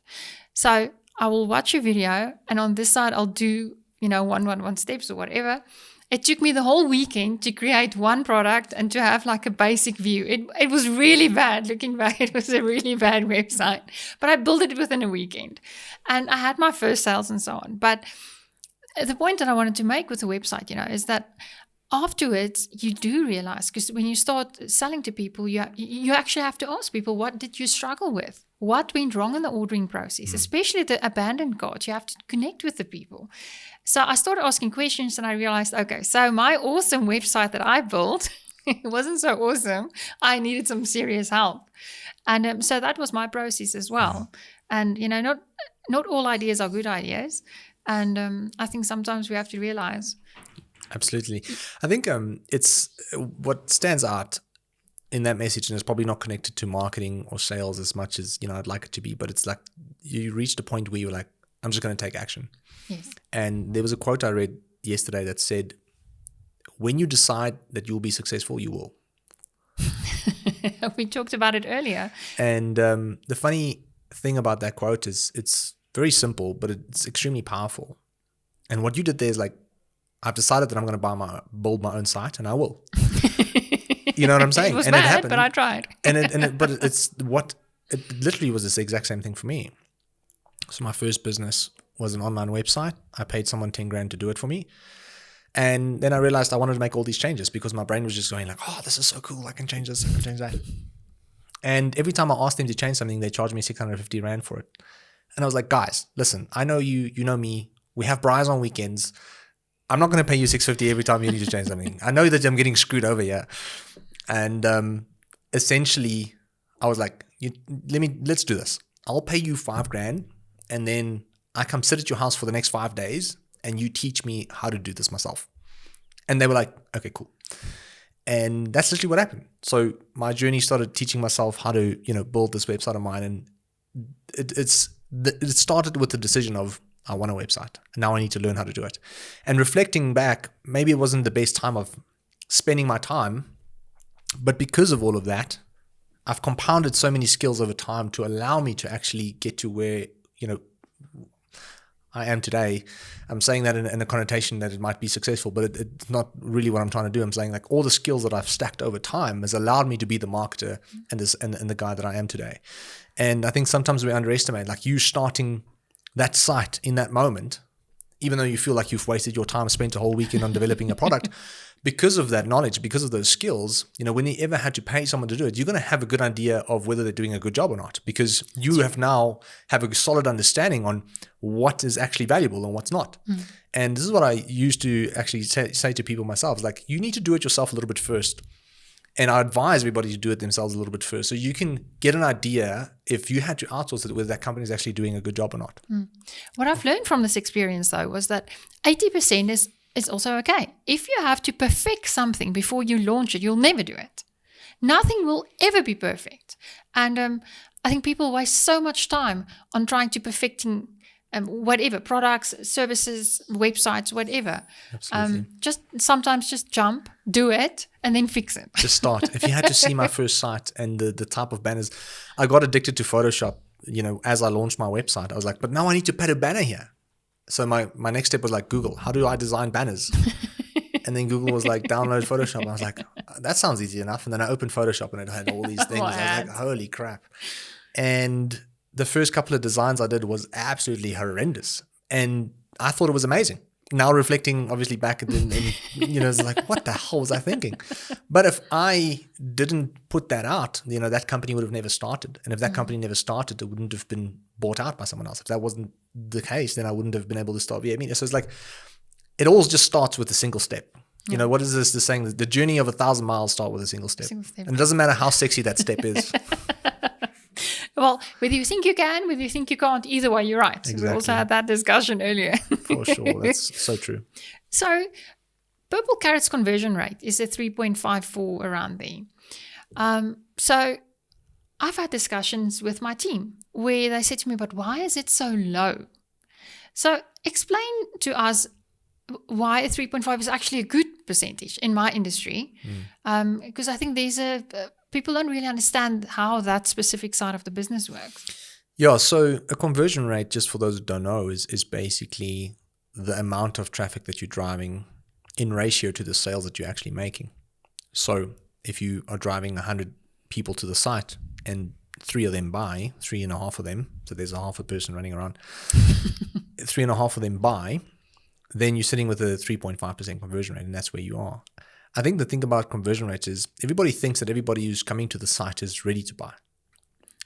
So I will watch a video and on this side I'll do, 111 steps or whatever. It took me the whole weekend to create one product and to have like a basic view. It was really bad. Looking back, it was a really bad website. But I built it within a weekend. And I had my first sales and so on. But the point that I wanted to make with the website, is that afterwards you do realize, because when you start selling to people, you actually have to ask people, what did you struggle with? What went wrong in the ordering process? Especially the abandoned carts. You have to connect with the people. So I started asking questions and I realized, okay, so my awesome website that I built, it wasn't so awesome. I needed some serious help. And so that was my process as well. And, not all ideas are good ideas. And I think sometimes we have to realize. Absolutely. I think it's what stands out in that message, and it's probably not connected to marketing or sales as much as, I'd like it to be, but it's like you reached a point where you're like, I'm just going to take action. Yes. And there was a quote I read yesterday that said, when you decide that you'll be successful, you will. We talked about it earlier. And the funny thing about that quote is it's very simple, but it's extremely powerful. And what you did there is like, I've decided that I'm going to build my own site, and I will. You know what I'm saying? It was and bad, it happened. but I tried. But it literally was the exact same thing for me. So my first business was an online website. I paid someone 10 grand to do it for me. And then I realized I wanted to make all these changes because my brain was just going like, oh, this is so cool. I can change this, I can change that. And every time I asked them to change something, they charged me 650 Rand for it. And I was like, guys, listen, I know you, you know me. We have braais on weekends. I'm not going to pay you 650 every time you need to change something. I know that I'm getting screwed over here. And essentially, I was like, let's do this. I'll pay you 5 grand, and then I come sit at your house for the next 5 days, and you teach me how to do this myself. And they were like, okay, cool. And that's literally what happened. So my journey started teaching myself how to, build this website of mine. And it started with the decision of, I want a website. And now I need to learn how to do it. And reflecting back, maybe it wasn't the best time of spending my time, but because of all of that, I've compounded so many skills over time to allow me to actually get to where, I am today. I'm saying that in a connotation that it might be successful, but it's not really what I'm trying to do. I'm saying like all the skills that I've stacked over time has allowed me to be the marketer and the guy that I am today. And I think sometimes we underestimate, like you starting that site in that moment, even though you feel like you've wasted your time, spent a whole weekend on developing a product, because of that knowledge, because of those skills, when you ever had to pay someone to do it, you're going to have a good idea of whether they're doing a good job or not, because you have a solid understanding on what is actually valuable and what's not. And this is what I used to actually say to people myself, like, you need to do it yourself a little bit first. And I advise everybody to do it themselves a little bit first, so you can get an idea if you had to outsource it, whether that company is actually doing a good job or not. What I've learned from this experience, though, was that 80% is also okay. If you have to perfect something before you launch it, you'll never do it. Nothing will ever be perfect. And I think people waste so much time on trying to perfecting whatever, products, services, websites, whatever. Absolutely. Sometimes jump, do it, and then fix it. Just start. If you had to see my first site and the type of banners, I got addicted to Photoshop, as I launched my website. I was like, but now I need to put a banner here. So my next step was like, Google, how do I design banners? And then Google was like, download Photoshop. And I was like, that sounds easy enough. And then I opened Photoshop and it had all these things. I was like, holy crap. And the first couple of designs I did was absolutely horrendous. And I thought it was amazing. Now reflecting obviously back and it's like, what the hell was I thinking? But if I didn't put that out, that company would have never started. And if that company never started, it wouldn't have been bought out by someone else. If that wasn't the case, then I wouldn't have been able to start VA Media. So it's like, it all just starts with a single step. What is this? The saying, the journey of 1,000 miles start with a single step. And it doesn't matter how sexy that step is. Well, whether you think you can, whether you think you can't, either way, you're right. Exactly. We also had that discussion earlier. For sure. That's so true. So Purple Carrot's conversion rate is at 3.54, around there. So I've had discussions with my team where they said to me, but why is it so low? So explain to us why a 3.5 is actually a good percentage in my industry. Because I think people don't really understand how that specific side of the business works. Yeah, so a conversion rate, just for those who don't know, is basically the amount of traffic that you're driving in ratio to the sales that you're actually making. So if you are driving 100 people to the site and 3 of them buy, 3.5 of them, so there's a half a person running around, 3.5 of them buy, then you're sitting with a 3.5% conversion rate, and that's where you are. I think the thing about conversion rates is everybody thinks that everybody who's coming to the site is ready to buy.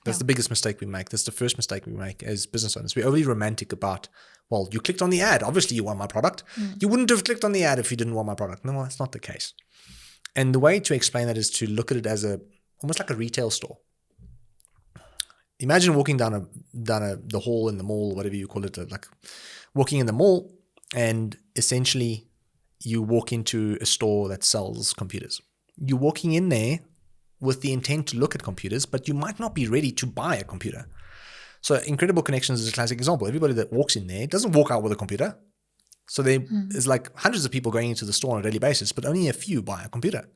That's the biggest mistake we make. That's the first mistake we make as business owners. We're overly romantic about, well, you clicked on the ad. Obviously, you want my product. You wouldn't have clicked on the ad if you didn't want my product. No, that's not the case. And the way to explain that is to look at it as almost like a retail store. Imagine walking down the hall in the mall, whatever you call it, like walking in the mall, and essentially you walk into a store that sells computers. You're walking in there with the intent to look at computers, but you might not be ready to buy a computer. So Incredible Connections is a classic example. Everybody that walks in there doesn't walk out with a computer. So there's like hundreds of people going into the store on a daily basis, but only a few buy a computer.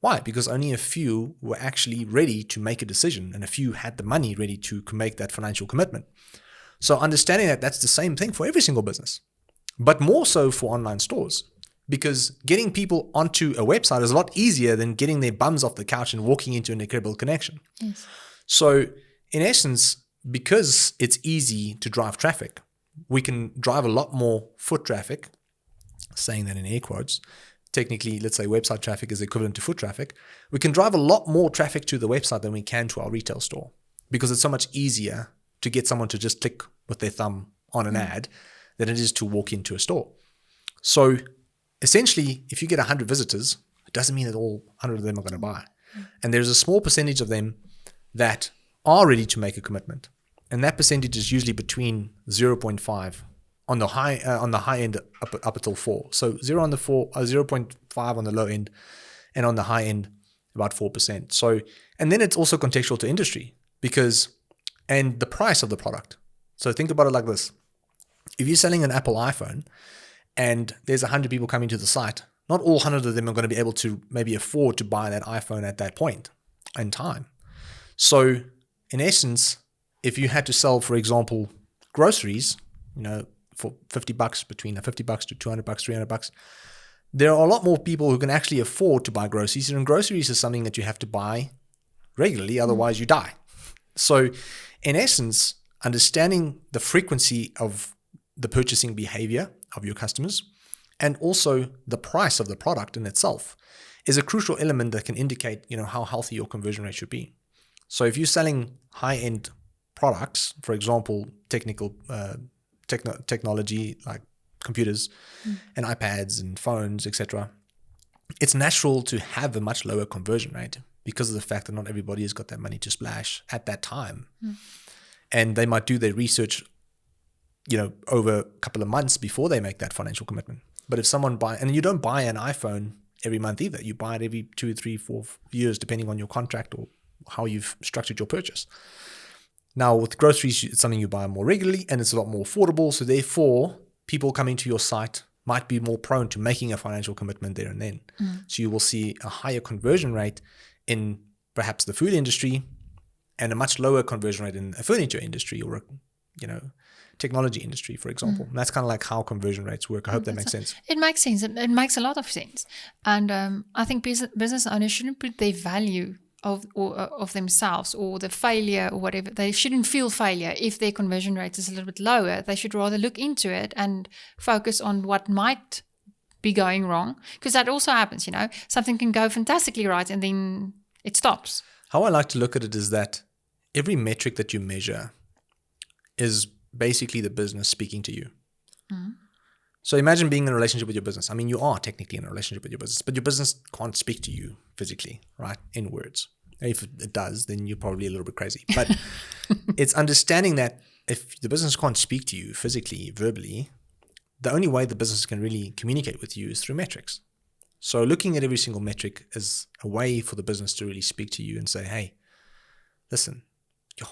Why? Because only a few were actually ready to make a decision, and a few had the money ready to make that financial commitment. So understanding that that's the same thing for every single business, but more so for online stores. Because getting people onto a website is a lot easier than getting their bums off the couch and walking into an Incredible Connection. Yes. So in essence, because it's easy to drive traffic, we can drive a lot more foot traffic saying that in air quotes, technically, let's say website traffic is equivalent to foot traffic, we can drive a lot more traffic to the website than we can to our retail store, because it's so much easier to get someone to just click with their thumb on an ad than it is to walk into a store. So essentially, if you get 100 visitors, it doesn't mean that all 100 of them are going to buy. And there's a small percentage of them that are ready to make a commitment. And that percentage is usually between 0.5 on the high end up until 4. So 0.5 on the low end, and on the high end about 4%. So, and then it's also contextual to industry, and the price of the product. So think about it like this. If you're selling an Apple iPhone and there's 100 people coming to the site, not all 100 of them are going to be able to maybe afford to buy that iPhone at that point in time. So in essence, if you had to sell, for example, groceries, for $50, between $50 to $200, $300, there are a lot more people who can actually afford to buy groceries. And groceries is something that you have to buy regularly, otherwise you die. So in essence, understanding the frequency of the purchasing behavior of your customers and also the price of the product in itself is a crucial element that can indicate, how healthy your conversion rate should be. So if you're selling high-end products, for example, technology like computers and iPads and phones, etc., it's natural to have a much lower conversion rate because of the fact that not everybody has got that money to splash at that time. And they might do their research, over a couple of months before they make that financial commitment. But if someone and you don't buy an iPhone every month either, you buy it every 2, 3, 4 years, depending on your contract or how you've structured your purchase. Now, with groceries, it's something you buy more regularly and it's a lot more affordable. So therefore, people coming to your site might be more prone to making a financial commitment there and then. So you will see a higher conversion rate in perhaps the food industry and a much lower conversion rate in a furniture industry or, technology industry, for example. And that's kind of like how conversion rates work. I hope that makes sense. It makes sense. It makes a lot of sense. And I think business owners shouldn't put their value of themselves or the failure or whatever. They shouldn't feel failure if their conversion rate is a little bit lower. They should rather look into it and focus on what might be going wrong, because that also happens. Something can go fantastically right and then it stops. How I like to look at it is that every metric that you measure is basically the business speaking to you. So imagine being in a relationship with your business. I mean, you are technically in a relationship with your business, but your business can't speak to you physically, right? In words. If it does, then you're probably a little bit crazy. But it's understanding that if the business can't speak to you physically, verbally, the only way the business can really communicate with you is through metrics. So looking at every single metric is a way for the business to really speak to you and say, hey, listen,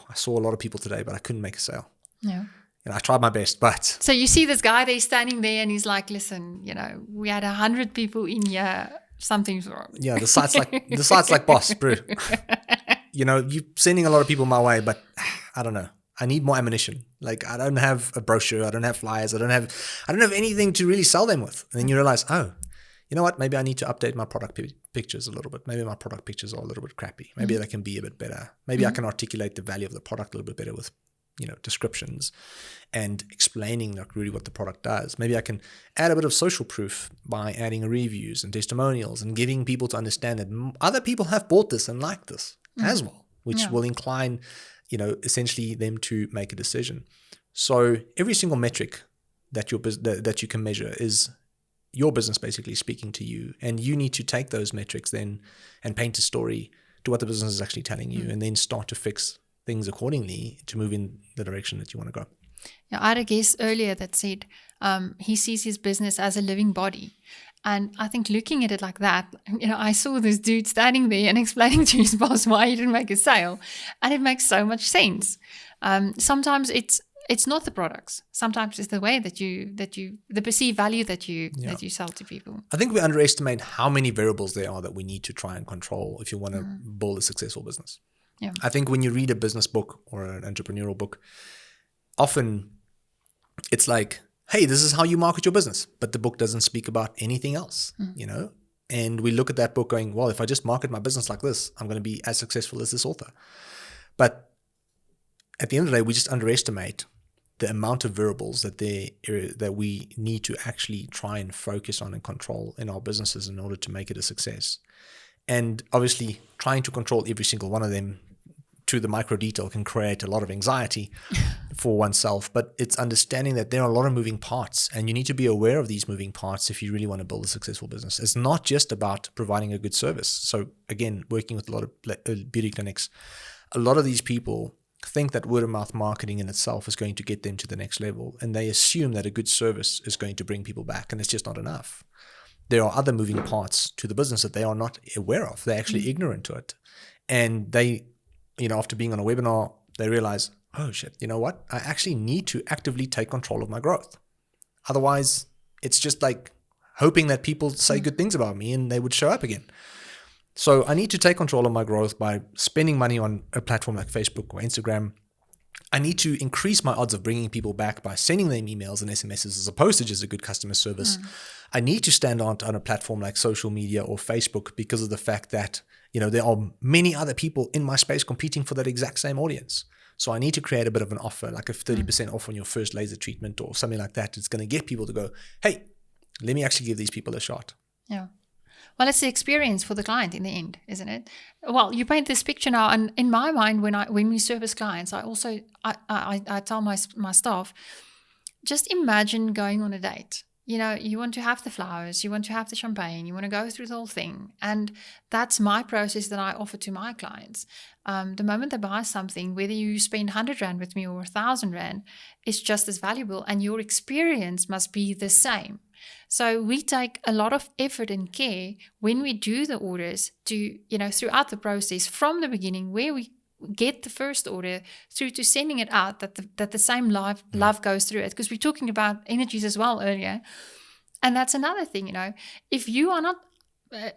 I saw a lot of people today, but I couldn't make a sale. Yeah. I tried my best, but... So you see this guy there standing there and he's like, listen, we had 100 people in here. Something's wrong. Yeah, the site's like boss, bro. You're sending a lot of people my way, but I don't know. I need more ammunition. Like, I don't have a brochure. I don't have flyers. I don't have anything to really sell them with. And then you realize, oh, you know what? Maybe I need to update my product pictures a little bit. Maybe my product pictures are a little bit crappy. Maybe they can be a bit better. Maybe I can articulate the value of the product a little bit better with descriptions and explaining really what the product does. Maybe I can add a bit of social proof by adding reviews and testimonials and getting people to understand that other people have bought this and like this as well, which will incline, essentially them to make a decision. So every single metric that you can measure is your business basically speaking to you, and you need to take those metrics then and paint a story to what the business is actually telling you, and then start to fix things accordingly to move in the direction that you want to go. Yeah, I had a guest earlier that said he sees his business as a living body. And I think looking at it like that, I saw this dude standing there and explaining to his boss why he didn't make a sale. And it makes so much sense. Sometimes it's not the products. Sometimes it's the way that the perceived value that you sell to people. I think we underestimate how many variables there are that we need to try and control if you want to build a successful business. Yeah. I think when you read a business book or an entrepreneurial book, often it's like, hey, this is how you market your business. But the book doesn't speak about anything else, And we look at that book going, well, if I just market my business like this, I'm going to be as successful as this author. But at the end of the day, we just underestimate the amount of variables that we need to actually try and focus on and control in our businesses in order to make it a success. And obviously, trying to control every single one of them to the micro detail can create a lot of anxiety for oneself. But it's understanding that there are a lot of moving parts, and you need to be aware of these moving parts if you really want to build a successful business. It's not just about providing a good service. So again, working with a lot of beauty clinics, a lot of these people think that word of mouth marketing in itself is going to get them to the next level, and they assume that a good service is going to bring people back, and it's just not enough. There are other moving parts to the business that they are not aware of. They're actually ignorant to it, and they, after being on a webinar, they realize, oh shit, you know what? I actually need to actively take control of my growth. Otherwise, it's just like hoping that people say good things about me and they would show up again. So I need to take control of my growth by spending money on a platform like Facebook or Instagram. I need to increase my odds of bringing people back by sending them emails and SMSs as opposed to just a good customer service. I need to stand out on a platform like social media or Facebook because of the fact that, there are many other people in my space competing for that exact same audience. So I need to create a bit of an offer, like a 30% off on your first laser treatment or something like that. It's going to get people to go, hey, let me actually give these people a shot. Yeah. Well, it's the experience for the client in the end, isn't it? Well, you paint this picture now, and in my mind, when we service clients, I tell my staff, just imagine going on a date. You want to have the flowers, you want to have the champagne, you want to go through the whole thing, and that's my process that I offer to my clients. The moment they buy something, whether you spend 100 Rand with me or 1,000 Rand, it's just as valuable, and your experience must be the same. So we take a lot of effort and care when we do the orders to, throughout the process, from the beginning where we get the first order through to sending it out, that the same love goes through it. Because we're talking about energies as well earlier. And that's another thing, if you are not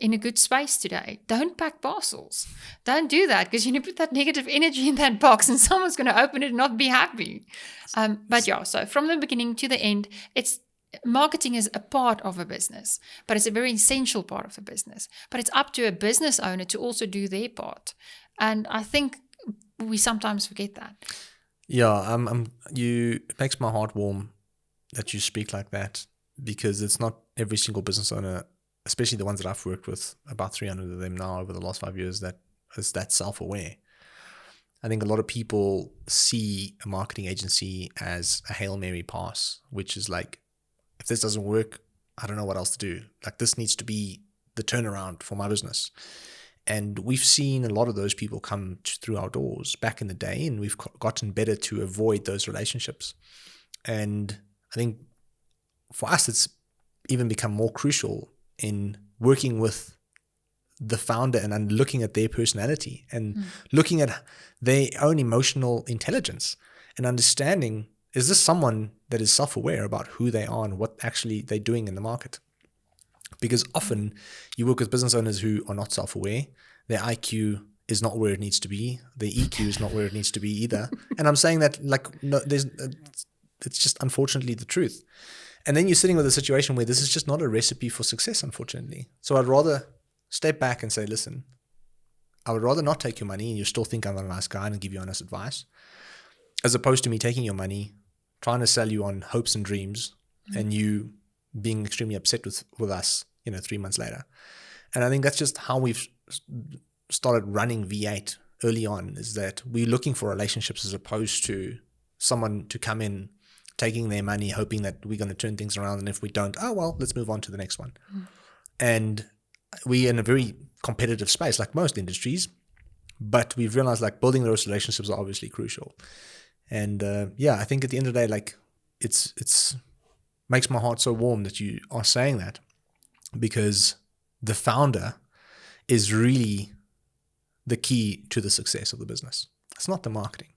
in a good space today, don't pack parcels. Don't do that, because you put that negative energy in that box and someone's going to open it and not be happy. So from the beginning to the end, marketing is a part of a business, but it's a very essential part of the business. But it's up to a business owner to also do their part. And I think we sometimes forget that. Yeah, it makes my heart warm that you speak like that, because it's not every single business owner, especially the ones that I've worked with, about 300 of them now over the last 5 years, that is that self-aware. I think a lot of people see a marketing agency as a Hail Mary pass, which is like, if this doesn't work, I don't know what else to do. Like, this needs to be the turnaround for my business. And we've seen a lot of those people come through our doors back in the day, and we've gotten better to avoid those relationships. And I think for us, it's even become more crucial in working with the founder and looking at their personality and looking at their own emotional intelligence and understanding, is this someone that is self-aware about who they are and what actually they're doing in the market? Because often you work with business owners who are not self-aware. Their IQ is not where it needs to be. Their EQ is not where it needs to be either. And I'm saying that it's just unfortunately the truth. And then you're sitting with a situation where this is just not a recipe for success, unfortunately. So I'd rather step back and say, listen, I would rather not take your money and you still think I'm a nice guy and give you honest advice, as opposed to me taking your money, trying to sell you on hopes and dreams, and you being extremely upset with us, 3 months later. And I think that's just how we've started running V8 early on, is that we're looking for relationships as opposed to someone to come in, taking their money, hoping that we're going to turn things around. And if we don't, oh, well, let's move on to the next one. And we're in a very competitive space, like most industries, but we've realized like building those relationships are obviously crucial. And I think at the end of the day, like it's makes my heart so warm that you are saying that, because the founder is really the key to the success of the business. It's not the marketing.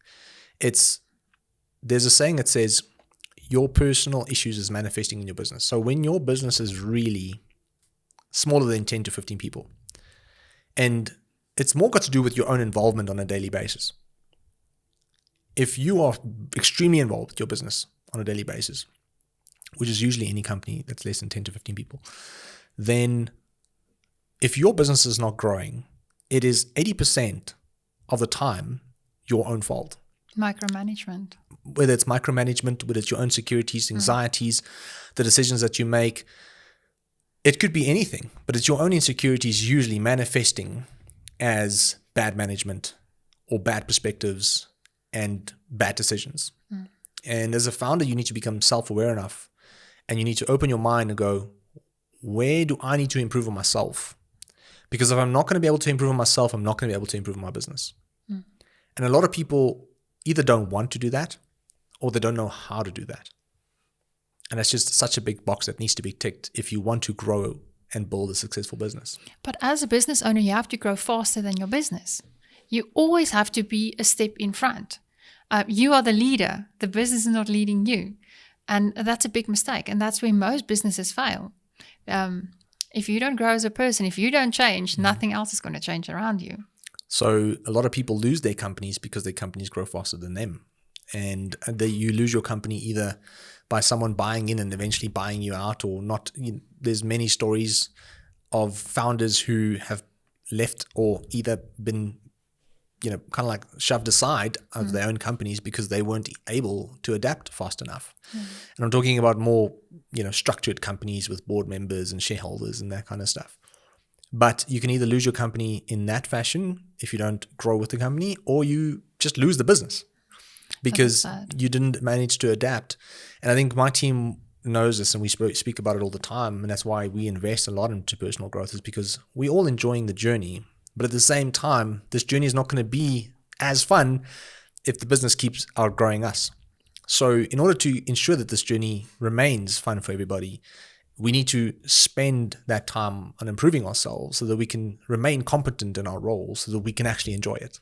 There's a saying that says your personal issues is manifesting in your business. So when your business is really smaller than 10 to 15 people, and it's more got to do with your own involvement on a daily basis. If you are extremely involved with your business on a daily basis, which is usually any company that's less than 10 to 15 people, then if your business is not growing, it is 80% of the time your own fault. Micromanagement. Whether it's micromanagement, whether it's your own insecurities, anxieties, the decisions that you make. It could be anything, but it's your own insecurities usually manifesting as bad management or bad perspectives and bad decisions. And as a founder, you need to become self-aware enough, and you need to open your mind and go, where do I need to improve on myself? Because if I'm not going to be able to improve on myself, I'm not going to be able to improve on my business. And a lot of people either don't want to do that or they don't know how to do that. And that's just such a big box that needs to be ticked if you want to grow and build a successful business. But as a business owner, you have to grow faster than your business. You always have to be a step in front. You are the leader. The business is not leading you. And that's a big mistake. And that's where most businesses fail. If you don't grow as a person, if you don't change, nothing else is going to change around you. So a lot of people lose their companies because their companies grow faster than them. And you lose your company either by someone buying in and eventually buying you out or not. There's many stories of founders who have left or either been, kind of like shoved aside of their own companies because they weren't able to adapt fast enough. And I'm talking about more, structured companies with board members and shareholders and that kind of stuff. But you can either lose your company in that fashion if you don't grow with the company, or you just lose the business because you didn't manage to adapt. And I think my team knows this, and we speak about it all the time. And that's why we invest a lot into personal growth, is because we're all enjoying the journey. But at the same time, this journey is not going to be as fun if the business keeps outgrowing us. So in order to ensure that this journey remains fun for everybody, we need to spend that time on improving ourselves so that we can remain competent in our roles, so that we can actually enjoy it.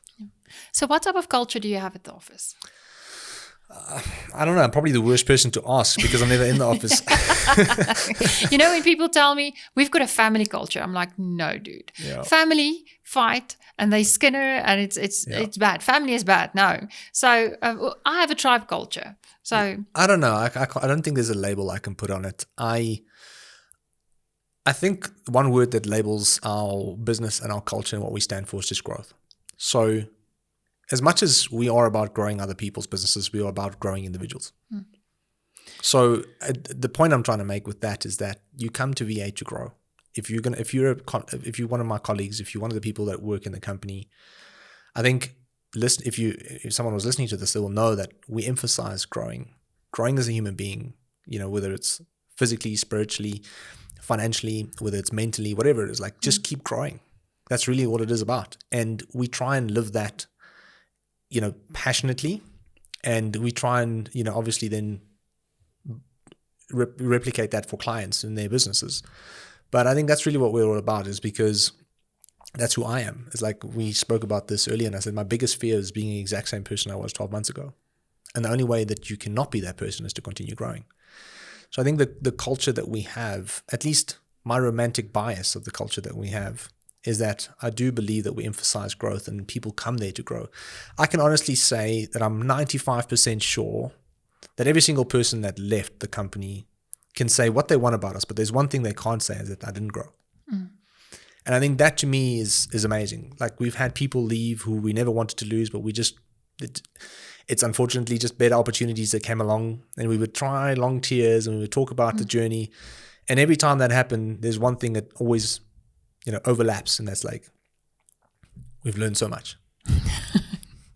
So what type of culture do you have at the office? I don't know. I'm probably the worst person to ask because I'm never in the office. When people tell me we've got a family culture, I'm like, no, dude. Yeah. Family fight and they skinner and it's bad. Family is bad. No. So I have a tribe culture. So I don't know. I don't think there's a label I can put on it. I think one word that labels our business and our culture and what we stand for is just growth. So as much as we are about growing other people's businesses, we are about growing individuals. So the point I'm trying to make with that is that you come to VA to grow. If you're one of my colleagues, if you're one of the people that work in the company, I think if someone was listening to this, they will know that we emphasize growing as a human being. Whether it's physically, spiritually, financially, whether it's mentally, whatever it is, like just keep growing. That's really what it is about. And we try and live that, passionately, and we try and, obviously then replicate that for clients and their businesses. But I think that's really what we're all about, is because that's who I am. It's like we spoke about this earlier, and I said my biggest fear is being the exact same person I was 12 months ago. And the only way that you cannot be that person is to continue growing. So I think that the culture that we have, at least my romantic bias of the culture that we have, is that I do believe that we emphasize growth and people come there to grow. I can honestly say that I'm 95% sure that every single person that left the company can say what they want about us, but there's one thing they can't say, is that I didn't grow. And I think that to me is amazing. Like, we've had people leave who we never wanted to lose, but it's unfortunately just better opportunities that came along, and we would try long tears and we would talk about the journey. And every time that happened, there's one thing that always, overlaps, and that's like, we've learned so much.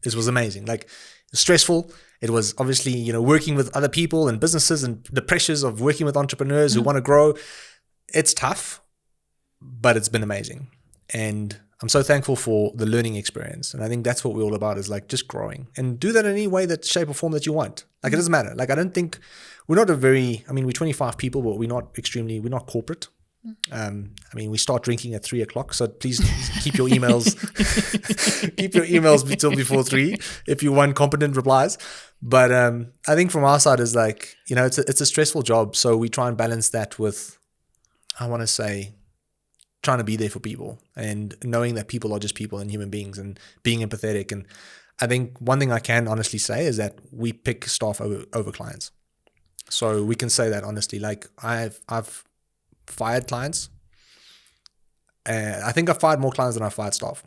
This was amazing. Like, stressful. It was obviously, working with other people and businesses and the pressures of working with entrepreneurs who want to grow. It's tough, but it's been amazing. And I'm so thankful for the learning experience. And I think that's what we're all about, is like just growing, and do that in any way, that shape or form that you want. Like, it doesn't matter. Like, I don't think we're not we're 25 people, but we're not corporate. We start drinking at 3:00. So please keep your emails, until before 3 if you want competent replies. But I think from our side is like, it's a stressful job. So we try and balance that with, I want to say, trying to be there for people and knowing that people are just people and human beings, and being empathetic. And I think one thing I can honestly say is that we pick staff over clients. So we can say that honestly. Like, I've fired clients. I think I've fired more clients than I've fired staff.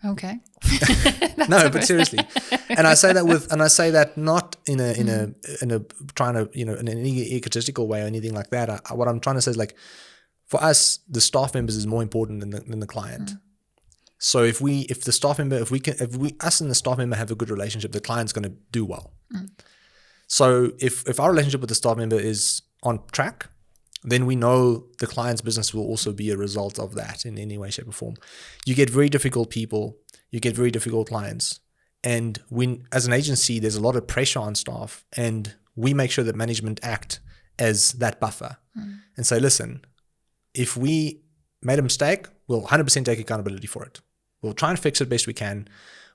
Okay. No, but seriously, and I say that not in a trying to in an egotistical way or anything like that. What I'm trying to say is like, for us, the staff members is more important than the client. So if the staff member, us and the staff member have a good relationship, the client's going to do well. So if our relationship with the staff member is on track, then we know the client's business will also be a result of that in any way, shape, or form. You get very difficult people, you get very difficult clients, and when as an agency, there's a lot of pressure on staff, and we make sure that management act as that buffer and say, listen, if we made a mistake, we'll 100% take accountability for it. We'll try and fix it best we can.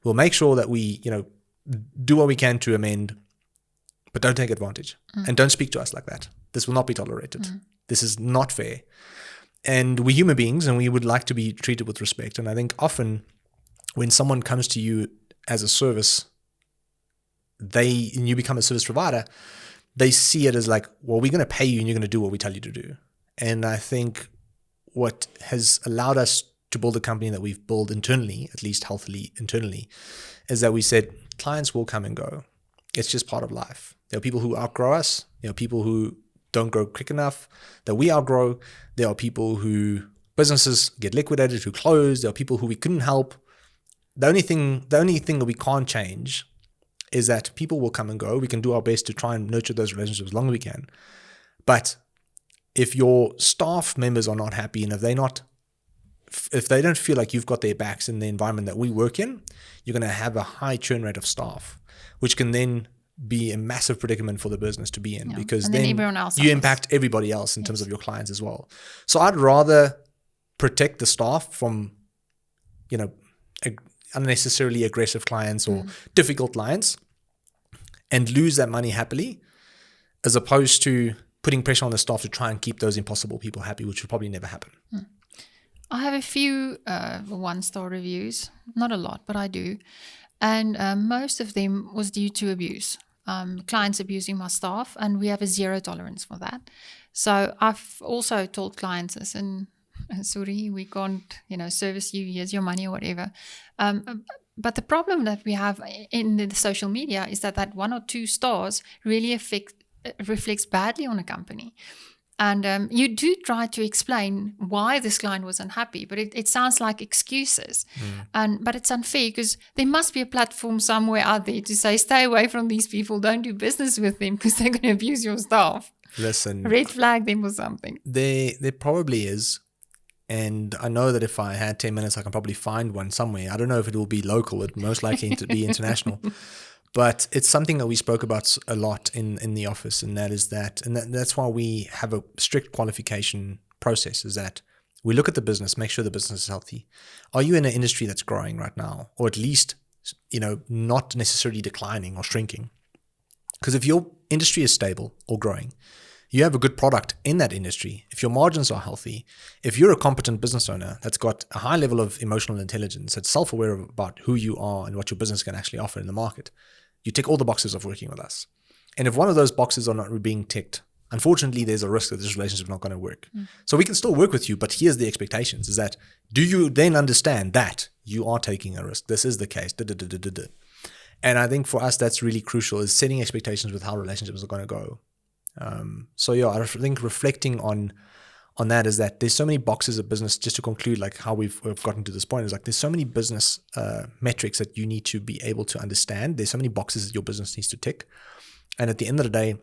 We'll make sure that we, do what we can to amend, but don't take advantage and don't speak to us like that. This will not be tolerated. This is not fair. And we're human beings and we would like to be treated with respect. And I think often when someone comes to you as a service, and you become a service provider, they see it as like, well, we're going to pay you and you're going to do what we tell you to do. And I think what has allowed us to build a company that we've built internally, at least healthily internally, is that we said clients will come and go. It's just part of life. There are people who outgrow us. There are people who don't grow quick enough that we outgrow. There are people who businesses get liquidated, who close. There are people who we couldn't help. The only thing that we can't change is that people will come and go. We can do our best to try and nurture those relationships as long as we can. But if your staff members are not happy and if they don't feel like you've got their backs in the environment that we work in, you're going to have a high churn rate of staff, which can then be a massive predicament for the business to be in, because then you impact everybody else in terms of your clients as well. So I'd rather protect the staff from, unnecessarily aggressive clients or difficult clients and lose that money happily, as opposed to putting pressure on the staff to try and keep those impossible people happy, which will probably never happen. I have a few 1-star reviews, not a lot, but I do. And most of them was due to abuse. Clients abusing my staff, and we have a 0 tolerance for that. So I've also told clients, listen, sorry, we can't, service you, here's your money or whatever. But the problem that we have in the social media is that 1 or 2 stars really reflects badly on a company. And you do try to explain why this client was unhappy, but it sounds like excuses. But it's unfair, because there must be a platform somewhere out there to say, stay away from these people, don't do business with them because they're going to abuse your staff. Listen, red flag them or something. There probably is. And I know that if I had 10 minutes, I can probably find one somewhere. I don't know if it will be local. It's most likely to be international. But it's something that we spoke about a lot in the office, and that's why we have a strict qualification process, is that we look at the business, make sure the business is healthy. Are you in an industry that's growing right now, or at least, not necessarily declining or shrinking? Because if your industry is stable or growing, you have a good product in that industry, if your margins are healthy, if you're a competent business owner that's got a high level of emotional intelligence, that's self-aware about who you are and what your business can actually offer in the market, you tick all the boxes of working with us. And if one of those boxes are not being ticked, unfortunately, there's a risk that this relationship is not going to work. So we can still work with you, but here's the expectations, is that, do you then understand that you are taking a risk? This is the case. And I think for us, that's really crucial, is setting expectations with how relationships are going to go. I think reflecting on that is that there's so many boxes of business, just to conclude, like how we've gotten to this point, is like there's so many business metrics that you need to be able to understand. There's so many boxes that your business needs to tick. And at the end of the day,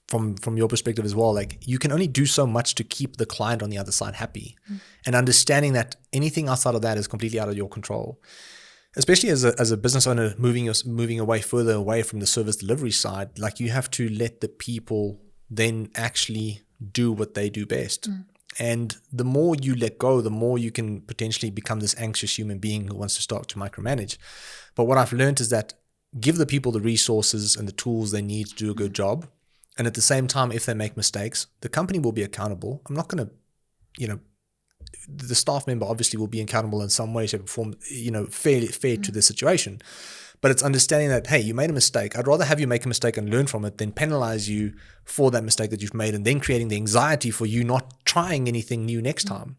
from your perspective as well, like you can only do so much to keep the client on the other side happy, and understanding that anything outside of that is completely out of your control. Especially as a business owner moving further away from the service delivery side, like you have to let the people then actually do what they do best. And the more you let go, the more you can potentially become this anxious human being who wants to start to micromanage. But what I've learned is that give the people the resources and the tools they need to do a good job. And at the same time, if they make mistakes, the company will be accountable. I'm not going to, the staff member obviously will be accountable in some way, shape, or form, fair to the situation. But it's understanding that, hey, you made a mistake. I'd rather have you make a mistake and learn from it than penalize you for that mistake that you've made, and then creating the anxiety for you not trying anything new next time.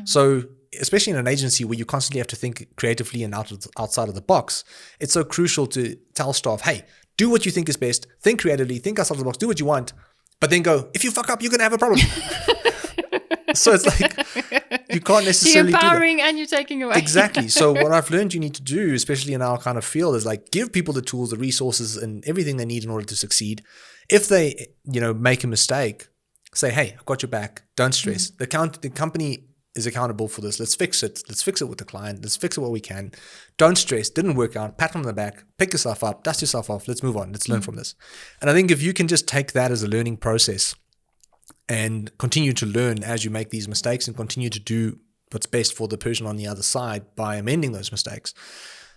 So especially in an agency where you constantly have to think creatively and outside of the box, it's so crucial to tell staff, hey, do what you think is best, think creatively, think outside of the box, do what you want, but then go, if you fuck up, you're going to have a problem. So it's like, you can't necessarily You're empowering do that. and you're taking away. Exactly. So what I've learned you need to do, especially in our kind of field, is like give people the tools, the resources, and everything they need in order to succeed. If they, make a mistake, say, hey, I've got your back. Don't stress. The company is accountable for this. Let's fix it. Let's fix it with the client. Let's fix it where we can. Don't stress. Didn't work out. Pat on the back. Pick yourself up. Dust yourself off. Let's move on. Let's learn from this. And I think if you can just take that as a learning process and continue to learn as you make these mistakes and continue to do what's best for the person on the other side by amending those mistakes,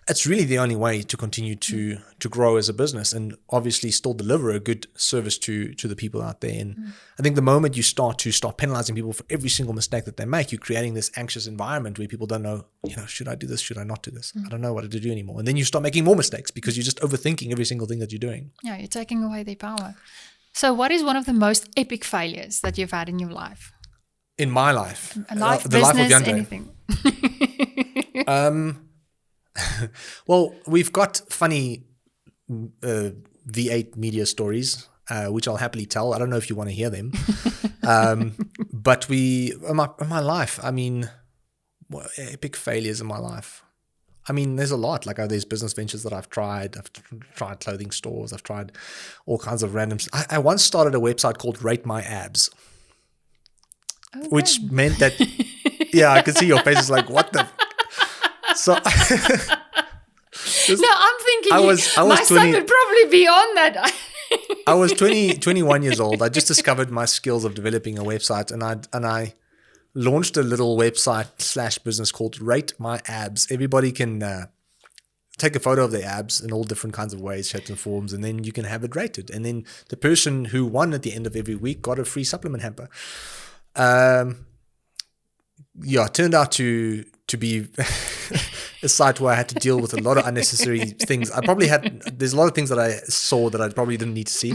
it's really the only way to continue to grow as a business and obviously still deliver a good service to the people out there. And I think the moment you start penalizing people for every single mistake that they make, you're creating this anxious environment where people don't know, should I do this? Should I not do this? I don't know what to do anymore. And then you start making more mistakes because you're just overthinking every single thing that you're doing. Yeah, you're taking away their power. So what is one of the most epic failures that you've had in your life? In my life? Life, the business, life of Jandre. Anything. Well, we've got funny V8 media stories, which I'll happily tell. I don't know if you want to hear them. But in my life, I mean, epic failures in my life. I mean, there's a lot. Like there's business ventures that I've tried. I've tried clothing stores. I've tried all kinds of random. I once started a website called Rate My Abs, which meant that, yeah, I could see your face is like, what the? So no, I'm thinking I was my 20, son would probably be on that. I was 21 years old. I just discovered my skills of developing a website, and I launched a little website / business called Rate My Abs. Everybody can take a photo of their abs in all different kinds of ways, shapes and forms, and then you can have it rated. And then the person who won at the end of every week got a free supplement hamper. It turned out to be a site where I had to deal with a lot of unnecessary things. There's a lot of things that I saw that I probably didn't need to see.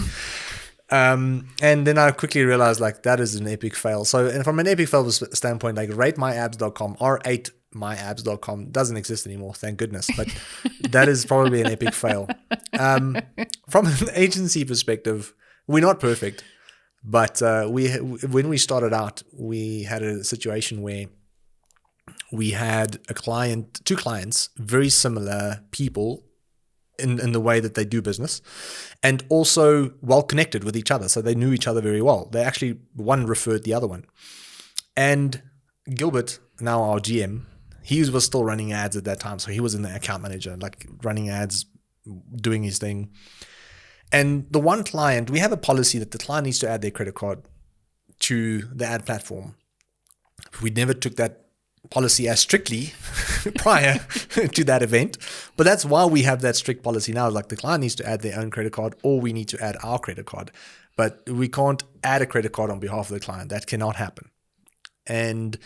And then I quickly realized like that is an epic fail. So, and from an epic fail standpoint, like ratemyabs.com, r8myabs.com doesn't exist anymore, thank goodness. But that is probably an epic fail. From an agency perspective, we're not perfect, but when we started out, we had a situation where we had two clients, very similar people in the way that they do business, and also well connected with each other. So they knew each other very well. They actually, one referred the other one. And Gilbert, now our GM, he was still running ads at that time. So he was in the account manager, like running ads, doing his thing. And the one client, we have a policy that the client needs to add their credit card to the ad platform. We never took that policy as strictly prior to that event, but that's why we have that strict policy now. Like the client needs to add their own credit card, or we need to add our credit card, but we can't add a credit card on behalf of the client. That cannot happen. And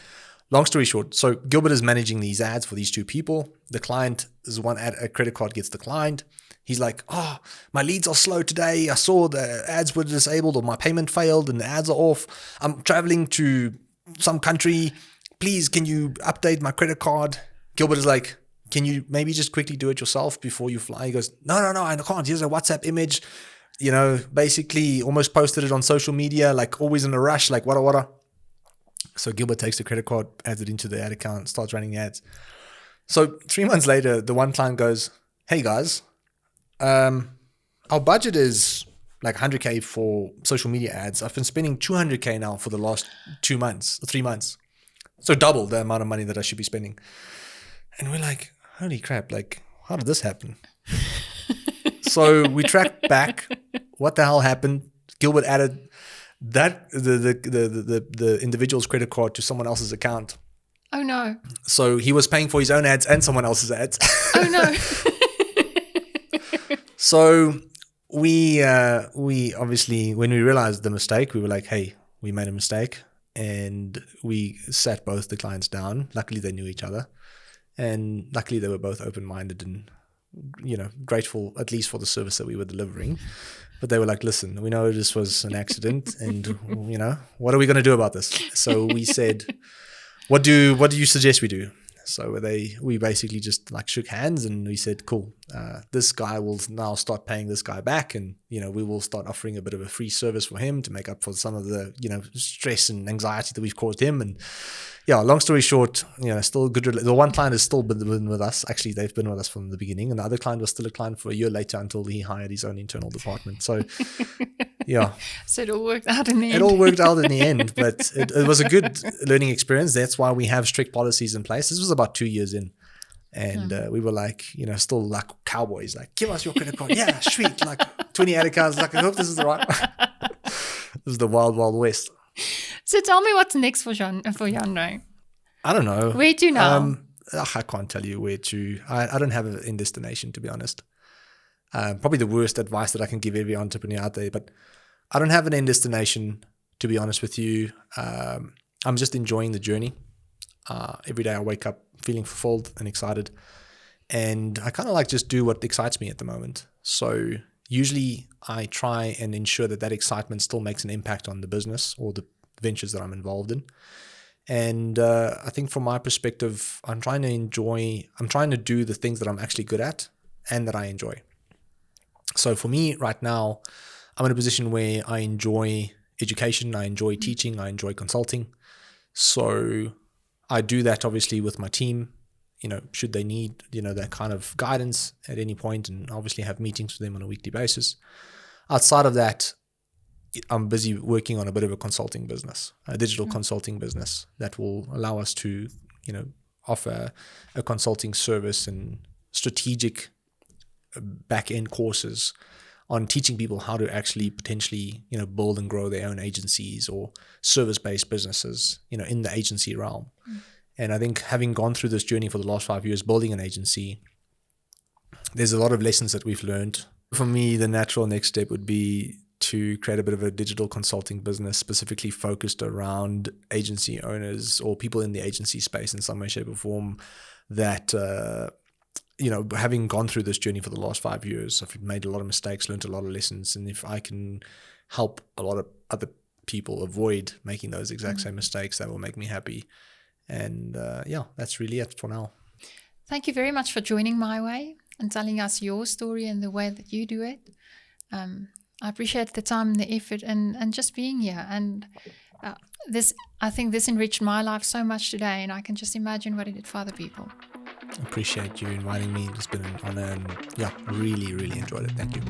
long story short, so Gilbert is managing these ads for these two people. The client is one ad, a credit card gets declined. He's like, oh, my leads are slow today. I saw the ads were disabled, or my payment failed and the ads are off. I'm traveling to some country. Please, can you update my credit card? Gilbert is like, can you maybe just quickly do it yourself before you fly? He goes, no, I can't. Here's a WhatsApp image, basically almost posted it on social media, like always in a rush, like what. So Gilbert takes the credit card, adds it into the ad account, starts running the ads. So 3 months later, the one client goes, hey guys, our budget is like 100K for social media ads. I've been spending 200K now for the last 3 months. So double the amount of money that I should be spending. And we're like, holy crap, like, how did this happen? So we tracked back what the hell happened. Gilbert added that the individual's credit card to someone else's account. Oh no. So he was paying for his own ads and someone else's ads. Oh no. So we obviously, when we realized the mistake, we were like, hey, we made a mistake. And we sat both the clients down. Luckily, they knew each other. And luckily, they were both open-minded and, grateful, at least for the service that we were delivering. But they were like, listen, we know this was an accident. And, what are we going to do about this? So we said, what do you suggest we do? So we basically just like shook hands and we said, cool, this guy will now start paying this guy back, and we will start offering a bit of a free service for him to make up for some of the stress and anxiety that we've caused him. And yeah, long story short, still good. The one client has still been with us. Actually, they've been with us from the beginning, and the other client was still a client for a year later until he hired his own internal department. So yeah. So it all worked out in the end. It all worked out in the end, but it was a good learning experience. That's why we have strict policies in place. This was about 2 years in, and we were like, still like cowboys, like, give us your credit card. Yeah, sweet. Like 28 accounts. Like, I hope this is the right one. This is the wild, wild west. So tell me what's next for Jandre. I don't know. Where to now? I can't tell you where to. I don't have an end destination, to be honest. Probably the worst advice that I can give every entrepreneur out there, but I don't have an end destination, to be honest with you. I'm just enjoying the journey. Every day I wake up feeling fulfilled and excited, and I kind of like just do what excites me at the moment. So usually I try and ensure that excitement still makes an impact on the business or the ventures that I'm involved in. And I think from my perspective, I'm trying to do the things that I'm actually good at and that I enjoy. So for me right now, I'm in a position where I enjoy education, I enjoy teaching, I enjoy consulting. So I do that obviously with my team, should they need, that kind of guidance at any point, and obviously have meetings with them on a weekly basis. Outside of that, I'm busy working on a bit of a consulting business, a digital consulting business that will allow us to, offer a consulting service and strategic back-end courses on teaching people how to actually potentially, build and grow their own agencies or service-based businesses, in the agency realm. And I think having gone through this journey for the last 5 years, building an agency, there's a lot of lessons that we've learned. For me, the natural next step would be to create a bit of a digital consulting business specifically focused around agency owners or people in the agency space in some way, shape or form that, having gone through this journey for the last 5 years, I've made a lot of mistakes, learned a lot of lessons. And if I can help a lot of other people avoid making those exact same mistakes, that will make me happy. And that's really it for now. Thank you very much for joining My Way and telling us your story and the way that you do it. I appreciate the time and the effort and just being here. And I think this enriched my life so much today, and I can just imagine what it did for other people. Appreciate you inviting me. It's been an honor, and really, really enjoyed it. Thank you.